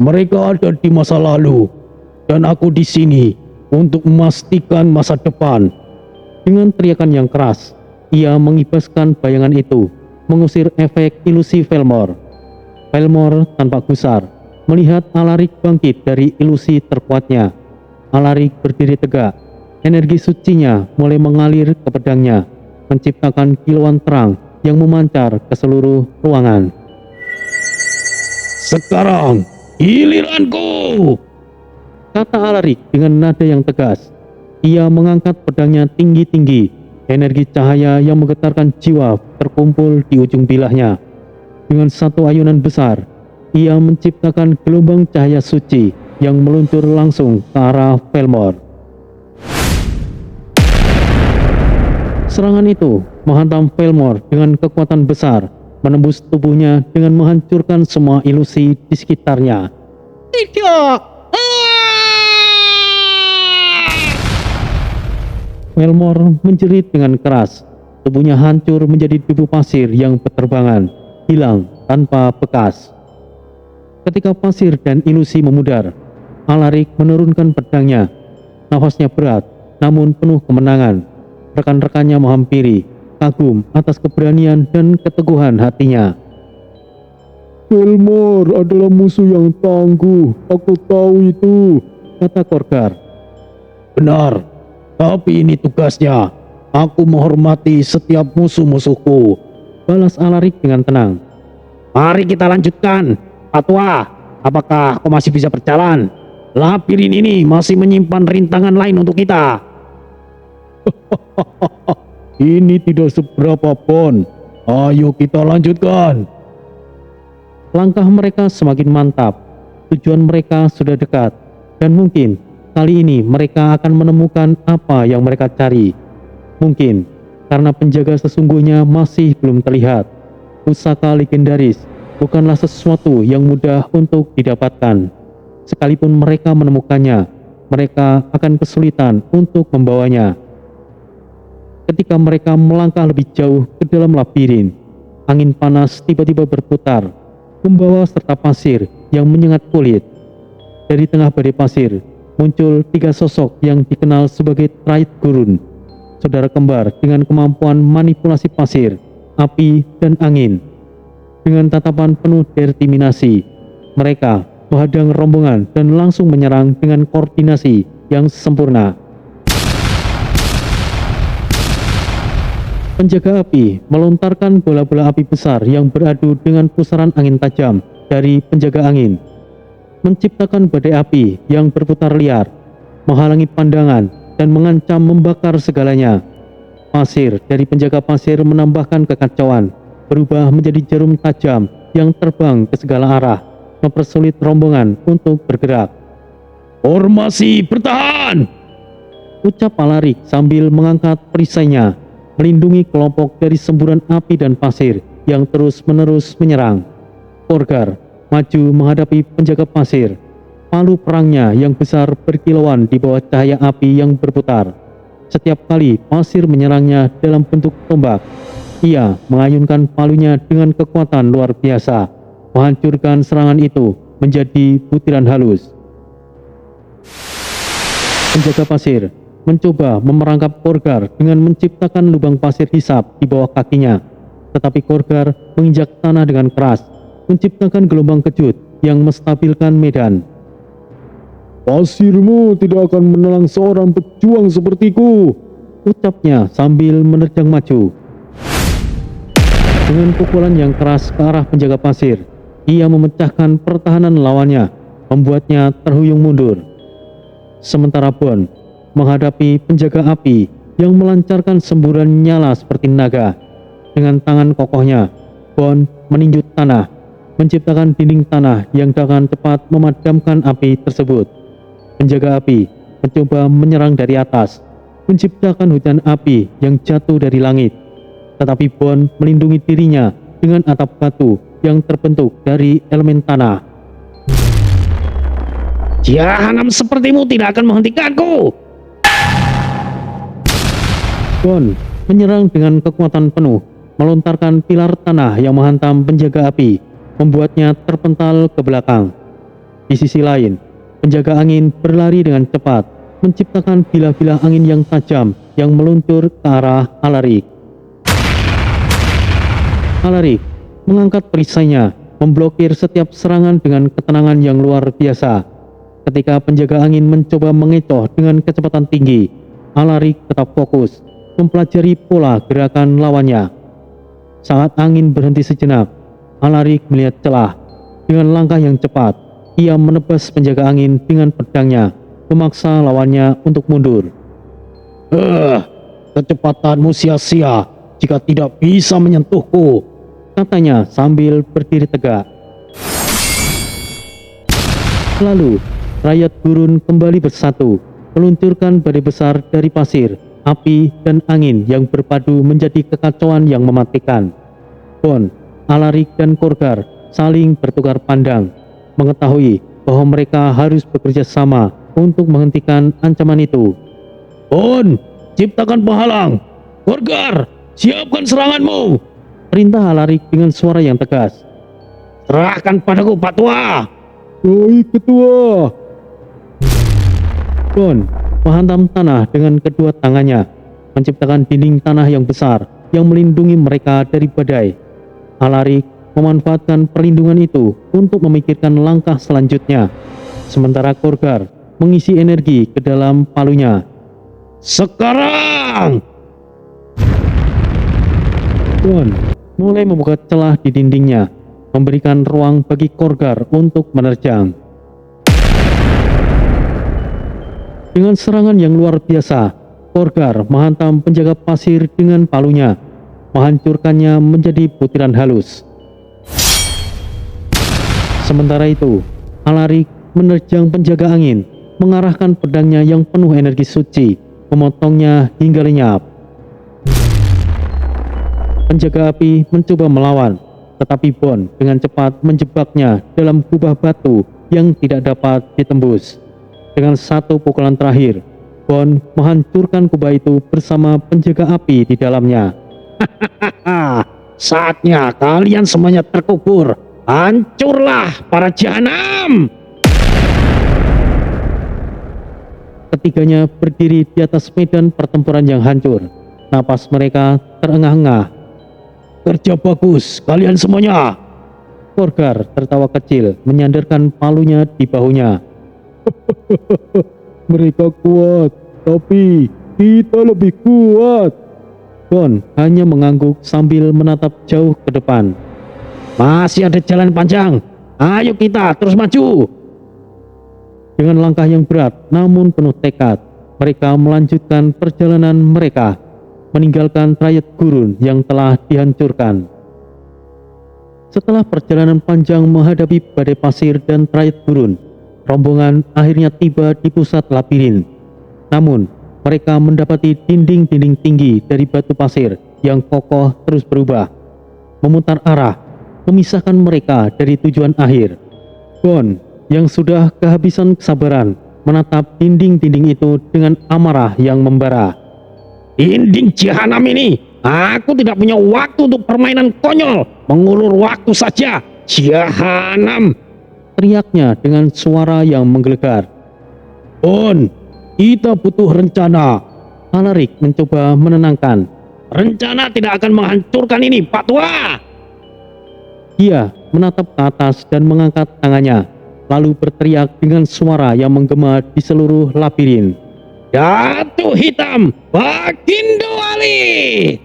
Mereka ada di masa lalu, dan aku di sini untuk memastikan masa depan. Dengan teriakan yang keras, ia mengibaskan bayangan itu, mengusir efek ilusi Velmor. Velmor tanpa gusar, melihat Alarik bangkit dari ilusi terkuatnya. Alarik berdiri tegak, energi sucinya mulai mengalir ke pedangnya, menciptakan kilauan terang yang memancar ke seluruh ruangan. Sekarang, giliranku, Kata Alarik dengan nada yang tegas. Ia mengangkat pedangnya tinggi-tinggi. Energi cahaya yang menggetarkan jiwa terkumpul di ujung bilahnya. Dengan satu ayunan besar, ia menciptakan gelombang cahaya suci yang meluncur langsung ke arah Velmor. Serangan itu menghantam Velmor dengan kekuatan besar, menembus tubuhnya dengan menghancurkan semua ilusi di sekitarnya. Tidak. Velmor menjerit dengan keras. Tubuhnya hancur menjadi debu pasir yang berterbangan, hilang tanpa bekas. Ketika pasir dan ilusi memudar, Alarik menurunkan pedangnya. Nafasnya berat, namun penuh kemenangan. Rekan-rekannya menghampiri, kagum atas keberanian dan keteguhan hatinya. Velmor adalah musuh yang tangguh, aku tahu itu, Kata Khorgar. benar. Tapi ini tugasnya. Aku menghormati setiap musuh-musuhku, Balas Alarik dengan tenang. Mari kita lanjutkan. Patwa, apakah kau masih bisa berjalan? Labirin ini masih menyimpan rintangan lain untuk kita. Ini tidak seberapa pon. Ayo kita lanjutkan. Langkah mereka semakin mantap. Tujuan mereka sudah dekat. Dan mungkin kali ini mereka akan menemukan apa yang mereka cari. Mungkin karena penjaga sesungguhnya masih belum terlihat. Pusaka legendaris bukanlah sesuatu yang mudah untuk didapatkan. Sekalipun mereka menemukannya, mereka akan kesulitan untuk membawanya. Ketika mereka melangkah lebih jauh ke dalam labirin, angin panas tiba-tiba berputar, membawa serta pasir yang menyengat kulit. Dari tengah badai pasir, muncul 3 sosok yang dikenal sebagai Trait Gurun, saudara kembar dengan kemampuan manipulasi pasir, api, dan angin. Dengan tatapan penuh determinasi, mereka menghadang rombongan dan langsung menyerang dengan koordinasi yang sempurna. Penjaga api melontarkan bola-bola api besar yang beradu dengan pusaran angin tajam dari penjaga angin, menciptakan badai api yang berputar liar, menghalangi pandangan dan mengancam membakar segalanya. Pasir dari penjaga pasir menambahkan kekacauan, berubah menjadi jarum tajam yang terbang ke segala arah, mempersulit rombongan untuk bergerak. Formasi bertahan! Ucap Alaric sambil mengangkat perisainya, melindungi kelompok dari semburan api dan pasir yang terus-menerus menyerang. Khorgar maju menghadapi penjaga pasir. Palu perangnya yang besar berkilauan di bawah cahaya api yang berputar. Setiap kali pasir menyerangnya dalam bentuk tombak, ia mengayunkan palunya dengan kekuatan luar biasa, menghancurkan serangan itu menjadi butiran halus. Penjaga pasir mencoba memerangkap Khorgar dengan menciptakan lubang pasir hisap di bawah kakinya, tetapi Khorgar menginjak tanah dengan keras, menciptakan gelombang kejut yang menstabilkan medan. Pasirmu tidak akan menelan seorang pejuang sepertiku, ucapnya sambil menerjang maju. Dengan pukulan yang keras ke arah penjaga pasir, ia memecahkan pertahanan lawannya, membuatnya terhuyung mundur. Sementara Bon menghadapi penjaga api yang melancarkan semburan nyala seperti naga. Dengan tangan kokohnya, Bon meninju tanah, menciptakan dinding tanah yang dengan cepat memadamkan api tersebut. Penjaga api mencoba menyerang dari atas, menciptakan hujan api yang jatuh dari langit. Tetapi Bon melindungi dirinya dengan atap batu yang terbentuk dari elemen tanah. Jahanam sepertimu tidak akan menghentikanku. Bon menyerang dengan kekuatan penuh, melontarkan pilar tanah yang menghantam penjaga api, membuatnya terpental ke belakang. Di sisi lain, penjaga angin berlari dengan cepat, menciptakan bilah-bilah angin yang tajam yang meluncur ke arah Alaric. Alaric mengangkat perisainya, memblokir setiap serangan dengan ketenangan yang luar biasa. Ketika penjaga angin mencoba mengecoh dengan kecepatan tinggi, Alaric tetap fokus, mempelajari pola gerakan lawannya. Saat angin berhenti sejenak, Alaric melihat celah. Dengan langkah yang cepat, ia menebas penjaga angin dengan pedangnya, memaksa lawannya untuk mundur. Kecepatanmu sia-sia jika tidak bisa menyentuhku, katanya sambil berdiri tegak. Lalu, rakyat gurun kembali bersatu, meluncurkan badai besar dari pasir, api, dan angin yang berpadu menjadi kekacauan yang mematikan. Bon, Alaric, dan Khorgar saling bertukar pandang, mengetahui bahwa mereka harus bekerja sama untuk menghentikan ancaman itu. Bon, ciptakan penghalang. Khorgar, siapkan seranganmu. Perintah Alaric dengan suara yang tegas. Serahkan padaku, Patua. Baik, ketua. Bon menghantam tanah dengan kedua tangannya, menciptakan dinding tanah yang besar yang melindungi mereka dari badai. Alaric memanfaatkan perlindungan itu untuk memikirkan langkah selanjutnya, sementara Khorgar mengisi energi ke dalam palunya. Sekarang! Bon mulai membuka celah di dindingnya, memberikan ruang bagi Khorgar untuk menerjang. Dengan serangan yang luar biasa, Khorgar menghantam penjaga pasir dengan palunya, menghancurkannya menjadi butiran halus. Sementara itu, Alaric menerjang penjaga angin, mengarahkan pedangnya yang penuh energi suci, memotongnya hingga lenyap. Penjaga api mencoba melawan, tetapi Bon dengan cepat menjebaknya dalam kubah batu yang tidak dapat ditembus. Dengan satu pukulan terakhir, Bon menghancurkan kubah itu bersama penjaga api di dalamnya. Saatnya kalian semuanya terkubur. Hancurlah para jahanam! Ketiganya berdiri di atas medan pertempuran yang hancur. Napas mereka terengah-engah. Kerja bagus, kalian semuanya. Korgar tertawa kecil menyandarkan palunya di bahunya. Mereka kuat, tapi kita lebih kuat. Bon hanya mengangguk sambil menatap jauh ke depan. Masih ada jalan panjang. Ayo kita terus maju. Dengan langkah yang berat namun penuh tekad, mereka melanjutkan perjalanan mereka, meninggalkan trayek gurun yang telah dihancurkan. Setelah perjalanan panjang menghadapi badai pasir dan trayek gurun, rombongan akhirnya tiba di pusat labirin. Namun, mereka mendapati dinding-dinding tinggi dari batu pasir yang kokoh terus berubah, memutar arah, memisahkan mereka dari tujuan akhir. Bon, yang sudah kehabisan kesabaran, menatap dinding-dinding itu dengan amarah yang membara. Dinding jahanam ini. Aku tidak punya waktu untuk permainan konyol. Mengulur waktu saja. Jahanam. Teriaknya dengan suara yang menggelegar. Bon, kita butuh rencana. Alaric mencoba menenangkan. Rencana tidak akan menghancurkan ini, Pak Tua. Dia menatap ke atas dan mengangkat tangannya, lalu berteriak dengan suara yang menggema di seluruh labirin. Datu Hitam Bagindo Ali.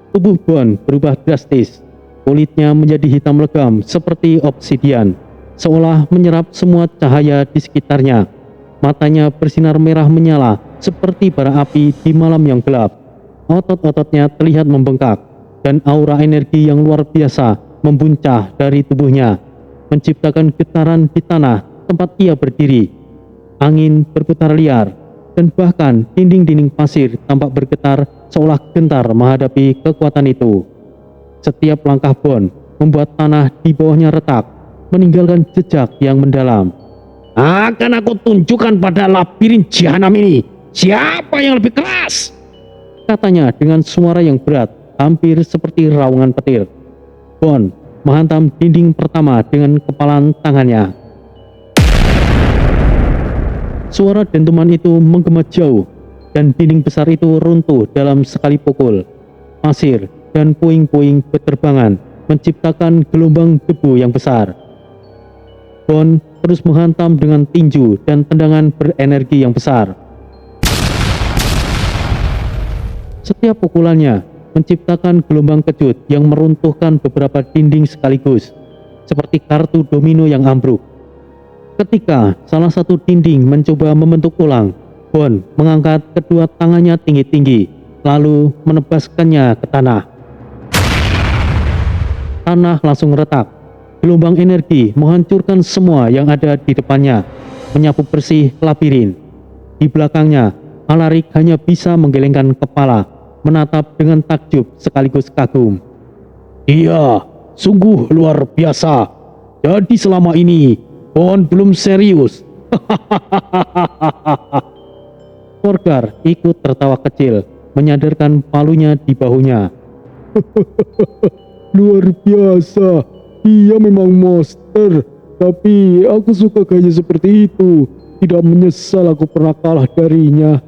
Tubuh Bon berubah drastis. Kulitnya menjadi hitam legam seperti obsidian, seolah menyerap semua cahaya di sekitarnya. Matanya bersinar merah menyala seperti bara api di malam yang gelap. Otot-ototnya terlihat membengkak, dan aura energi yang luar biasa membuncah dari tubuhnya, menciptakan getaran di tanah tempat ia berdiri. Angin berputar liar, dan bahkan dinding-dinding pasir tampak bergetar seolah gentar menghadapi kekuatan itu. Setiap langkah Bon membuat tanah di bawahnya retak, meninggalkan jejak yang mendalam. Akan aku tunjukkan pada labirin jahanam ini siapa yang lebih keras, Katanya dengan suara yang berat, hampir seperti raungan petir. Bon menghantam dinding pertama dengan kepalan tangannya. Suara dentuman itu menggema jauh, dan dinding besar itu runtuh dalam sekali pukul. Pasir dan puing-puing berterbangan, menciptakan gelombang debu yang besar. Bon terus menghantam dengan tinju dan tendangan berenergi yang besar. Setiap pukulannya menciptakan gelombang kejut yang meruntuhkan beberapa dinding sekaligus, seperti kartu domino yang ambruk. Ketika salah satu dinding mencoba membentuk ulang, Bon mengangkat kedua tangannya tinggi-tinggi, lalu menebaskannya ke tanah. Tanah langsung retak. Gelombang energi menghancurkan semua yang ada di depannya, menyapu bersih labirin. Di belakangnya, Alaric hanya bisa menggelengkan kepala, menatap dengan takjub sekaligus kagum. Iya, sungguh luar biasa. Jadi selama ini Bon belum serius. Korgar ikut tertawa kecil, menyadarkan palunya di bahunya. Luar biasa. Dia memang monster, tapi aku suka gaya seperti itu. Tidak menyesal aku pernah kalah darinya.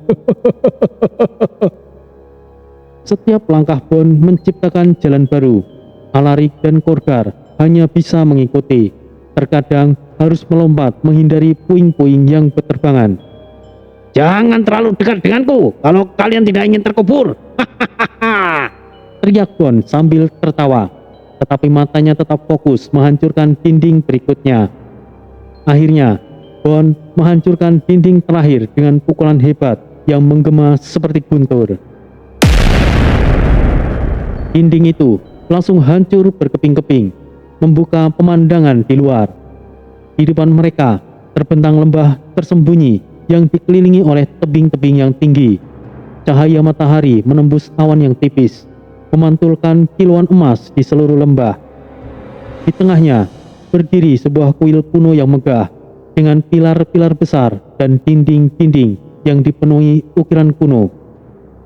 Setiap langkah Bon menciptakan jalan baru. Alaric dan Korgar hanya bisa mengikuti. Terkadang harus melompat menghindari puing-puing yang berterbangan. jangan terlalu dekat denganku kalau kalian tidak ingin terkubur. Teriak Bon sambil tertawa, tetapi matanya tetap fokus menghancurkan dinding berikutnya. Akhirnya, Bon menghancurkan dinding terakhir dengan pukulan hebat yang menggema seperti guntur. Dinding itu langsung hancur berkeping-keping, membuka pemandangan di luar. Di depan mereka terbentang lembah tersembunyi yang dikelilingi oleh tebing-tebing yang tinggi. Cahaya matahari menembus awan yang tipis, memantulkan kiluan emas di seluruh lembah. Di tengahnya berdiri sebuah kuil kuno yang megah, dengan pilar-pilar besar dan dinding-dinding yang dipenuhi ukiran kuno.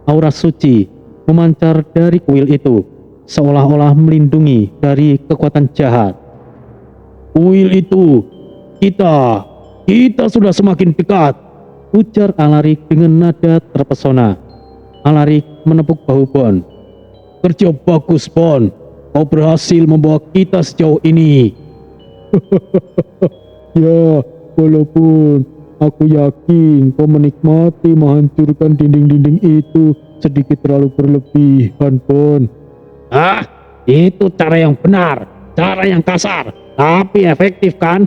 Aura suci memancar dari kuil itu, seolah-olah melindungi dari kekuatan jahat. Kuil itu, kita sudah semakin dekat, ujar Alaric dengan nada terpesona. Alaric menepuk bahu Bon. Kerja bagus, Bon. kau berhasil membawa kita sejauh ini. Ya, walaupun aku yakin kau menikmati menghancurkan dinding-dinding itu sedikit terlalu berlebihan, Bon. Ah, itu cara yang benar, cara yang kasar, tapi efektif kan?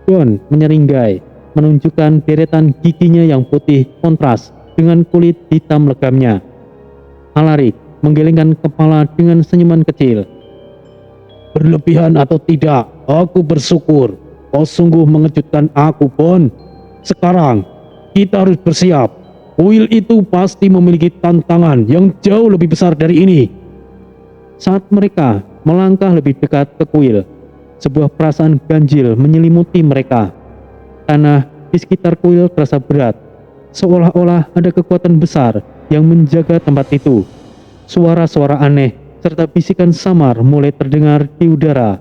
Bon menyeringai, menunjukkan deretan giginya yang putih kontras dengan kulit hitam legamnya. Alaric menggelengkan kepala dengan senyuman kecil. Berlebihan atau tidak, aku bersyukur. Kau sungguh mengejutkan aku, Bon. Sekarang, kita harus bersiap. Kuil itu pasti memiliki tantangan yang jauh lebih besar dari ini. Saat mereka melangkah lebih dekat ke kuil, sebuah perasaan ganjil menyelimuti mereka. Tanah di sekitar kuil terasa berat, seolah-olah ada kekuatan besar yang menjaga tempat itu. Suara-suara aneh serta bisikan samar mulai terdengar di udara.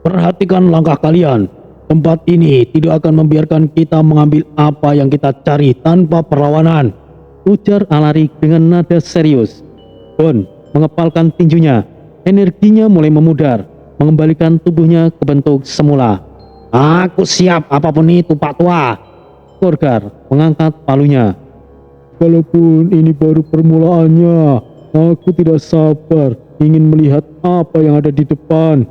Perhatikan langkah kalian. Tempat ini tidak akan membiarkan kita mengambil apa yang kita cari tanpa perlawanan, Ujar Alaric dengan nada serius. Bon mengepalkan tinjunya, energinya mulai memudar, mengembalikan tubuhnya ke bentuk semula. Aku siap apapun itu, Pak Tua. Khorgar mengangkat palunya. Walaupun ini baru permulaannya, aku tidak sabar ingin melihat apa yang ada di depan.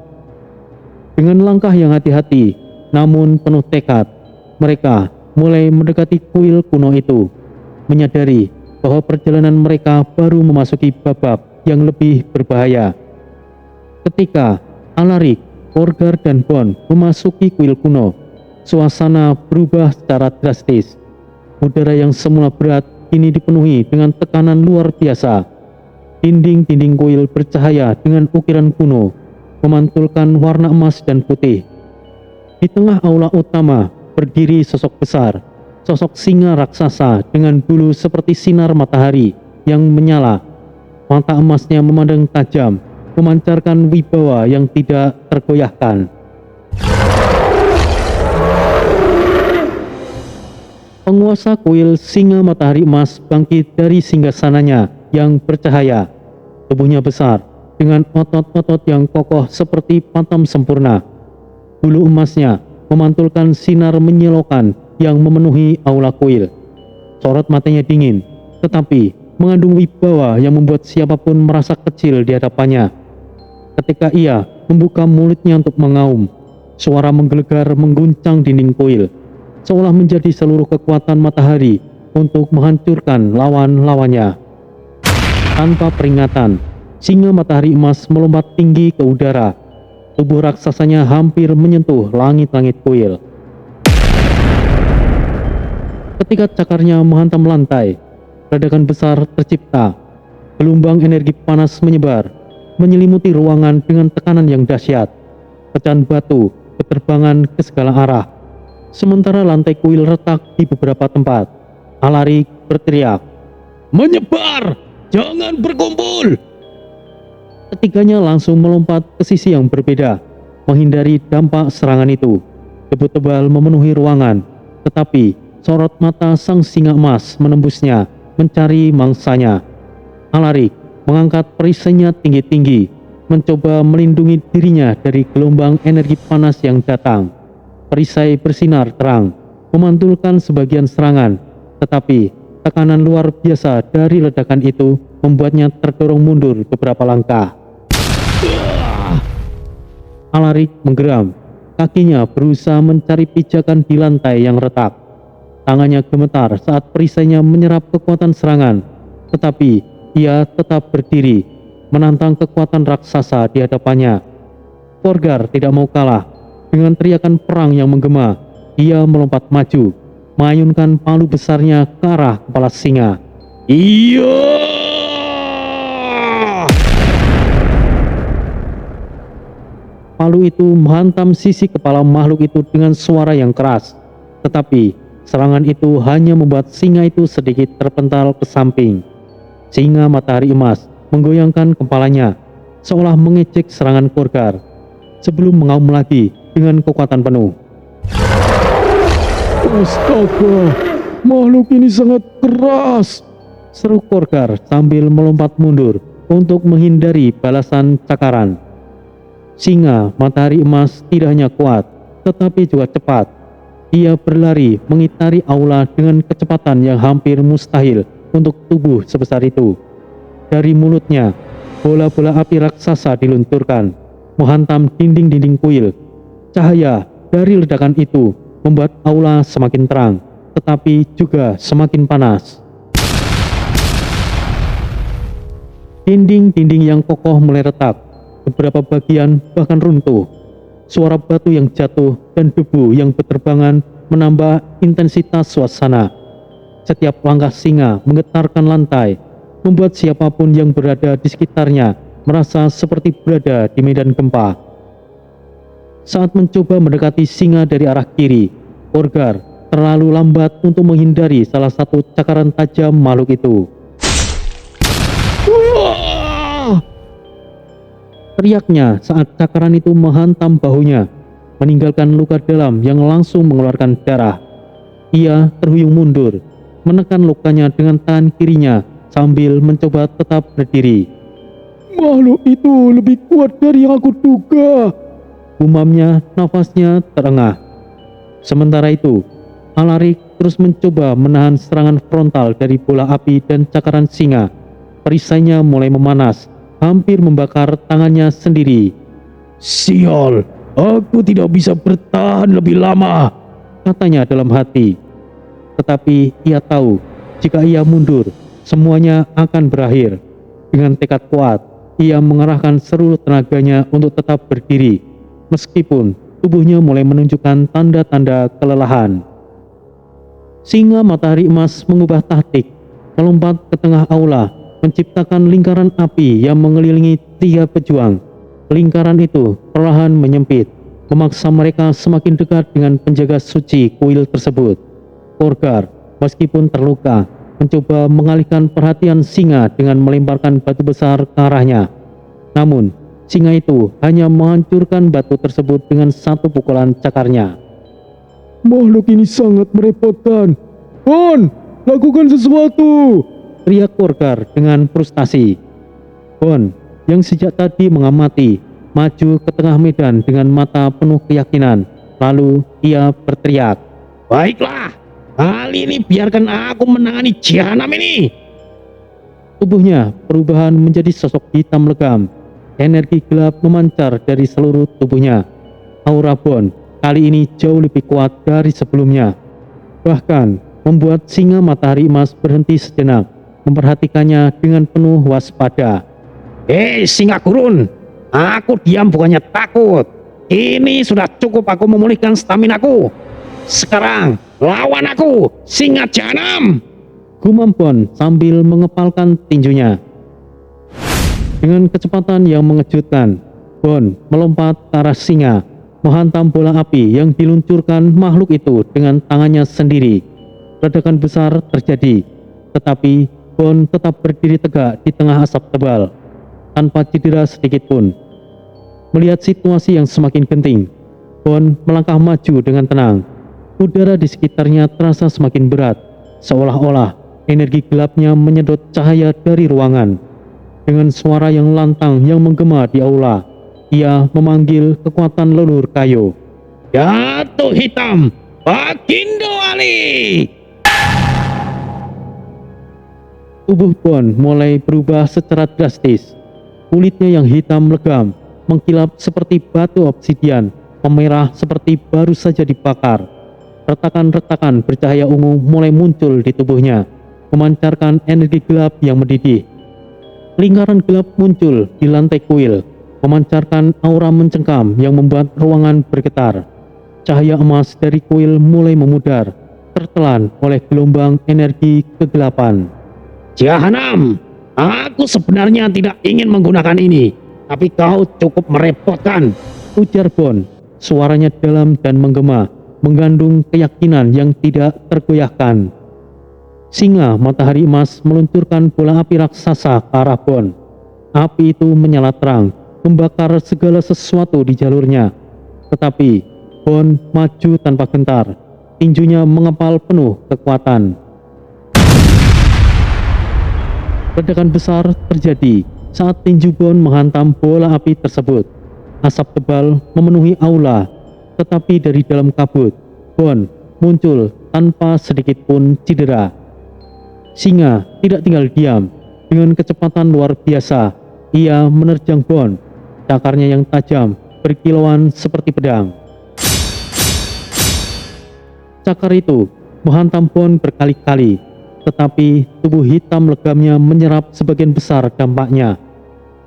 Dengan langkah yang hati-hati, namun penuh tekad, mereka mulai mendekati kuil kuno itu, menyadari bahwa perjalanan mereka baru memasuki babak yang lebih berbahaya. Ketika Alaric, Khorgar, dan Bon memasuki kuil kuno, suasana berubah secara drastis. Udara yang semula berat kini dipenuhi dengan tekanan luar biasa. Dinding-dinding kuil bercahaya dengan ukiran kuno, memantulkan warna emas dan putih. Di tengah aula utama berdiri sosok besar, sosok singa raksasa dengan bulu seperti sinar matahari yang menyala. Mata emasnya memandang tajam, memancarkan wibawa yang tidak tergoyahkan. Penguasa kuil singa matahari emas bangkit dari singgasananya yang bercahaya. Tubuhnya besar, dengan otot-otot yang kokoh seperti patam sempurna. Bulu emasnya memantulkan sinar menyilaukan yang memenuhi aula kuil. Sorot matanya dingin, tetapi mengandung wibawa yang membuat siapapun merasa kecil di hadapannya. Ketika ia membuka mulutnya untuk mengaum, suara menggelegar mengguncang dinding kuil, seolah menjadi seluruh kekuatan matahari untuk menghancurkan lawan-lawannya. Tanpa peringatan, singa matahari emas melompat tinggi ke udara. Tubuh raksasanya hampir menyentuh langit-langit kuil. Ketika cakarnya menghantam lantai, ledakan besar tercipta. Gelombang energi panas menyebar, menyelimuti ruangan dengan tekanan yang dahsyat. Pecahan batu berterbangan ke segala arah. Sementara lantai kuil retak di beberapa tempat. Alaric berteriak, Menyebar! Jangan berkumpul! Ketiganya langsung melompat ke sisi yang berbeda, menghindari dampak serangan itu. Debu tebal memenuhi ruangan, tetapi sorot mata sang singa emas menembusnya, mencari mangsanya. Alaric mengangkat perisainya tinggi-tinggi, mencoba melindungi dirinya dari gelombang energi panas yang datang. Perisai bersinar terang, memantulkan sebagian serangan, tetapi tekanan luar biasa dari ledakan itu membuatnya terdorong mundur beberapa langkah. Alaric menggeram, kakinya berusaha mencari pijakan di lantai yang retak. Tangannya gemetar saat perisainya menyerap kekuatan serangan, tetapi ia tetap berdiri, menantang kekuatan raksasa di hadapannya. Khorgar tidak mau kalah. Dengan teriakan perang yang menggema, ia melompat maju, mengayunkan palu besarnya ke arah kepala singa. Iya! Palu itu menghantam sisi kepala makhluk itu dengan suara yang keras. Tetapi serangan itu hanya membuat singa itu sedikit terpental ke samping. Singa matahari emas menggoyangkan kepalanya, seolah mengejek serangan Khorgar, sebelum mengaum lagi dengan kekuatan penuh. Astaga, makhluk ini sangat keras. Seru Khorgar sambil melompat mundur, untuk menghindari balasan cakaran. Singa matahari emas tidak hanya kuat, tetapi juga cepat. Ia berlari mengitari aula dengan kecepatan yang hampir mustahil untuk tubuh sebesar itu. Dari mulutnya, bola-bola api raksasa diluncurkan, menghantam dinding-dinding kuil. Cahaya dari ledakan itu membuat aula semakin terang, tetapi juga semakin panas. Dinding-dinding yang kokoh mulai retak, beberapa bagian bahkan runtuh. Suara batu yang jatuh dan debu yang berterbangan menambah intensitas suasana. Setiap langkah singa menggetarkan lantai, membuat siapapun yang berada di sekitarnya merasa seperti berada di medan gempa. Saat mencoba mendekati singa dari arah kiri, Khorgar terlalu lambat untuk menghindari salah satu cakaran tajam makhluk itu. Teriaknya saat cakaran itu menghantam bahunya, meninggalkan luka dalam yang langsung mengeluarkan darah. Ia terhuyung mundur, menekan lukanya dengan tangan kirinya sambil mencoba tetap berdiri. Makhluk itu lebih kuat dari yang aku duga. Gumamnya, nafasnya terengah. Sementara itu, Alaric terus mencoba menahan serangan frontal dari bola api dan cakaran singa. Perisainya mulai memanas, hampir membakar tangannya sendiri. Sial, aku tidak bisa bertahan lebih lama, Katanya dalam hati. Tetapi ia tahu, jika ia mundur, semuanya akan berakhir. Dengan tekad kuat, ia mengerahkan seluruh tenaganya untuk tetap berdiri, meskipun tubuhnya mulai menunjukkan tanda-tanda kelelahan. Singa matahari emas mengubah taktik, melompat ke tengah aula, menciptakan lingkaran api yang mengelilingi 3 pejuang. Lingkaran itu perlahan menyempit, memaksa mereka semakin dekat dengan penjaga suci kuil tersebut. Khorgar, meskipun terluka, mencoba mengalihkan perhatian singa dengan melemparkan batu besar ke arahnya. Namun, singa itu hanya menghancurkan batu tersebut dengan satu pukulan cakarnya. makhluk ini sangat merepotkan. Bon, lakukan sesuatu. Teriak Khorgar dengan frustasi. Bon, yang sejak tadi mengamati, maju ke tengah medan dengan mata penuh keyakinan. Lalu ia berteriak, Baiklah, kali ini biarkan aku menangani jahanam ini. tubuhnya perubahan menjadi sosok hitam legam. Energi gelap memancar dari seluruh tubuhnya. Aura Bon kali ini jauh lebih kuat dari sebelumnya. Bahkan membuat singa matahari emas berhenti sejenak, memperhatikannya dengan penuh waspada. Hei singa gurun, aku diam bukannya takut. Ini sudah cukup aku memulihkan staminaku. Sekarang lawan aku, singa jahanam. Gumam Bon sambil mengepalkan tinjunya. Dengan kecepatan yang mengejutkan, Bon melompat ke arah singa, menghantam bola api yang diluncurkan makhluk itu dengan tangannya sendiri. Ledakan besar terjadi, tetapi Bon tetap berdiri tegak di tengah asap tebal, tanpa cedera sedikit pun. Melihat situasi yang semakin genting, Bon melangkah maju dengan tenang. Udara di sekitarnya terasa semakin berat, seolah-olah energi gelapnya menyedot cahaya dari ruangan. Dengan suara yang lantang yang menggema di aula, ia memanggil kekuatan leluhur kayu. Jatuh hitam, Bagindo Ali. Tubuh Bon mulai berubah secara drastis. Kulitnya yang hitam legam, mengkilap seperti batu obsidian, memerah seperti baru saja dibakar. Retakan-retakan bercahaya ungu mulai muncul di tubuhnya, memancarkan energi gelap yang mendidih. Lingkaran gelap muncul di lantai kuil, memancarkan aura mencengkam yang membuat ruangan bergetar. Cahaya emas dari kuil mulai memudar, tertelan oleh gelombang energi kegelapan. Jahanam, aku sebenarnya tidak ingin menggunakan ini, tapi kau cukup merepotkan. Ujar Bon, suaranya dalam dan menggema, mengandung keyakinan yang tidak tergoyahkan. Singa matahari emas meluncurkan bola api raksasa ke arah Bon. Api itu menyala terang, membakar segala sesuatu di jalurnya. Tetapi Bon maju tanpa gentar, tinjunya mengepal penuh kekuatan. Ledakan besar terjadi saat tinju Bon menghantam bola api tersebut. Asap tebal memenuhi aula, tetapi dari dalam kabut, Bon muncul tanpa sedikit pun cedera. Singa tidak tinggal diam. Dengan kecepatan luar biasa, ia menerjang Bon. Cakarnya yang tajam berkilauan seperti pedang. Cakar itu menghantam Bon berkali-kali, tetapi tubuh hitam legamnya menyerap sebagian besar dampaknya.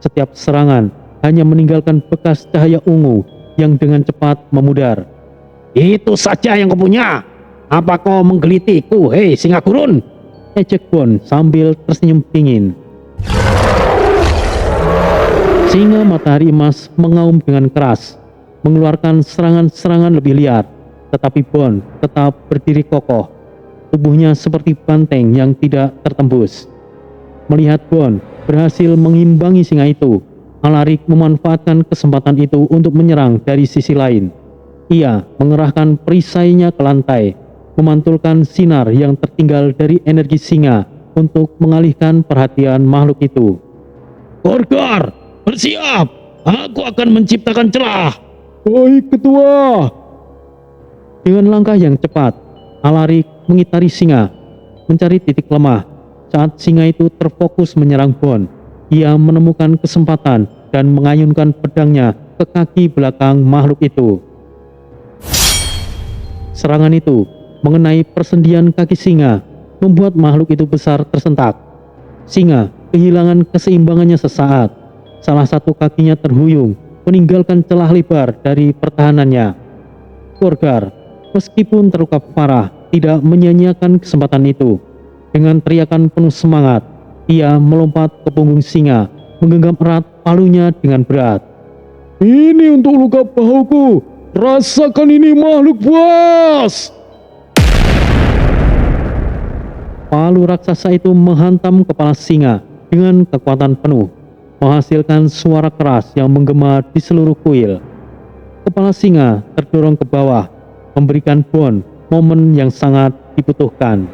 Setiap serangan hanya meninggalkan bekas cahaya ungu yang dengan cepat memudar. Itu saja yang kau punya. Apa kau menggelitiku, hei singa gurun? Ejek Bon sambil tersenyum dingin. Singa matahari emas mengaum dengan keras, mengeluarkan serangan-serangan lebih liar, tetapi Bon tetap berdiri kokoh. Tubuhnya seperti banteng yang tidak tertembus. Melihat Bon berhasil mengimbangi singa itu, Alaric memanfaatkan kesempatan itu untuk menyerang dari sisi lain. Ia mengerahkan perisainya ke lantai, memantulkan sinar yang tertinggal dari energi singa untuk mengalihkan perhatian makhluk itu. Khorgar, bersiap. Aku akan menciptakan celah. Baik ketua. Dengan langkah yang cepat, Alaric mengitari singa, mencari titik lemah. Saat singa itu terfokus menyerang Bon, ia menemukan kesempatan dan mengayunkan pedangnya ke kaki belakang makhluk itu. Serangan itu mengenai persendian kaki singa, membuat makhluk itu besar tersentak. Singa kehilangan keseimbangannya sesaat. Salah satu kakinya terhuyung, meninggalkan celah lebar dari pertahanannya. Khorgar, meskipun terluka parah, tidak menyia-nyiakan kesempatan itu. Dengan teriakan penuh semangat, ia melompat ke punggung singa, menggenggam erat palunya dengan berat. Ini untuk luka bahuku. Rasakan ini makhluk buas. Palu raksasa itu menghantam kepala singa dengan kekuatan penuh, menghasilkan suara keras yang menggema di seluruh kuil. Kepala singa terdorong ke bawah, memberikan Bon momen yang sangat dibutuhkan.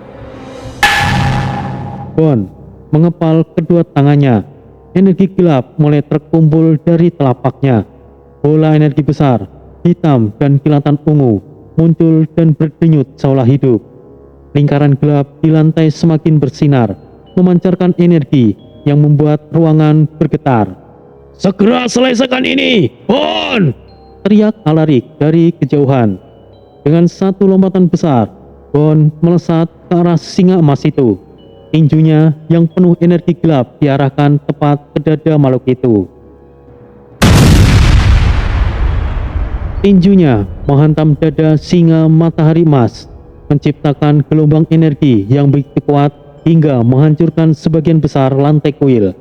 Bon mengepal kedua tangannya. Energi gelap mulai terkumpul dari telapaknya. Bola energi besar, hitam dan kilatan ungu muncul dan berdenyut seolah hidup. Lingkaran gelap di lantai semakin bersinar, memancarkan energi yang membuat ruangan bergetar. Segera selesaikan ini, Bon! Teriak Alaric dari kejauhan. Dengan satu lompatan besar, Bon melesat ke arah singa emas itu. Tinjunya yang penuh energi gelap diarahkan tepat ke dada makhluk itu. Tinjunya menghantam dada singa matahari emas, menciptakan gelombang energi yang begitu kuat hingga menghancurkan sebagian besar lantai kuil.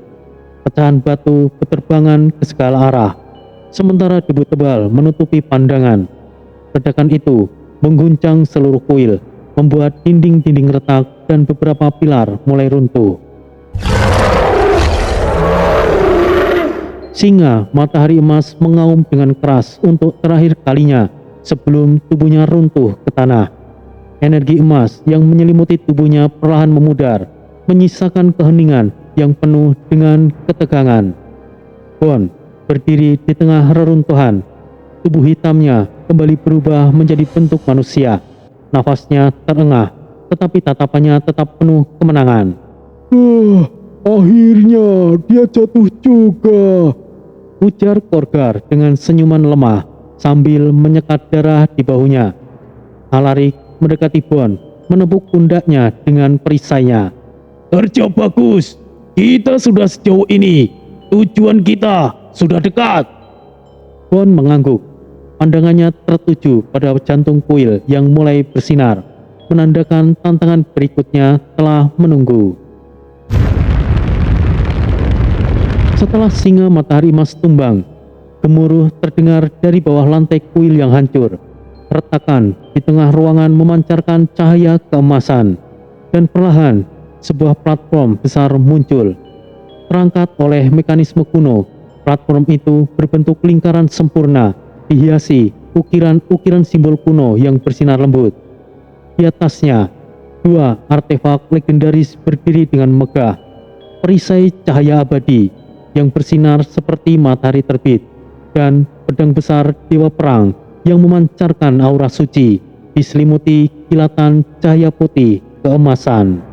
Pecahan batu berterbangan ke segala arah, sementara debu tebal menutupi pandangan. Ledakan itu mengguncang seluruh kuil, membuat dinding-dinding retak dan beberapa pilar mulai runtuh. Singa matahari emas mengaum dengan keras untuk terakhir kalinya sebelum tubuhnya runtuh ke tanah. Energi emas yang menyelimuti tubuhnya perlahan memudar, menyisakan keheningan yang penuh dengan ketegangan. Bon berdiri di tengah reruntuhan. Tubuh hitamnya kembali berubah menjadi bentuk manusia. Nafasnya terengah, tetapi tatapannya tetap penuh kemenangan. Akhirnya dia jatuh juga, Ujar Khorgar dengan senyuman lemah sambil menyekat darah di bahunya. Alaric mendekati Bon, menepuk pundaknya dengan perisainya. Kerja bagus. Kita sudah sejauh ini. Tujuan kita sudah dekat. Bon mengangguk. Pandangannya tertuju pada jantung kuil yang mulai bersinar, menandakan tantangan berikutnya telah menunggu. Setelah singa matahari emas tumbang, gemuruh terdengar dari bawah lantai kuil yang hancur. Retakan di tengah ruangan memancarkan cahaya keemasan, dan perlahan sebuah platform besar muncul. Terangkat oleh mekanisme kuno, platform itu berbentuk lingkaran sempurna, dihiasi ukiran-ukiran simbol kuno yang bersinar lembut. Di atasnya, dua artefak legendaris berdiri dengan megah. Perisai cahaya abadi, yang bersinar seperti matahari terbit, dan pedang besar Dewa Perang yang memancarkan aura suci, diselimuti kilatan cahaya putih keemasan.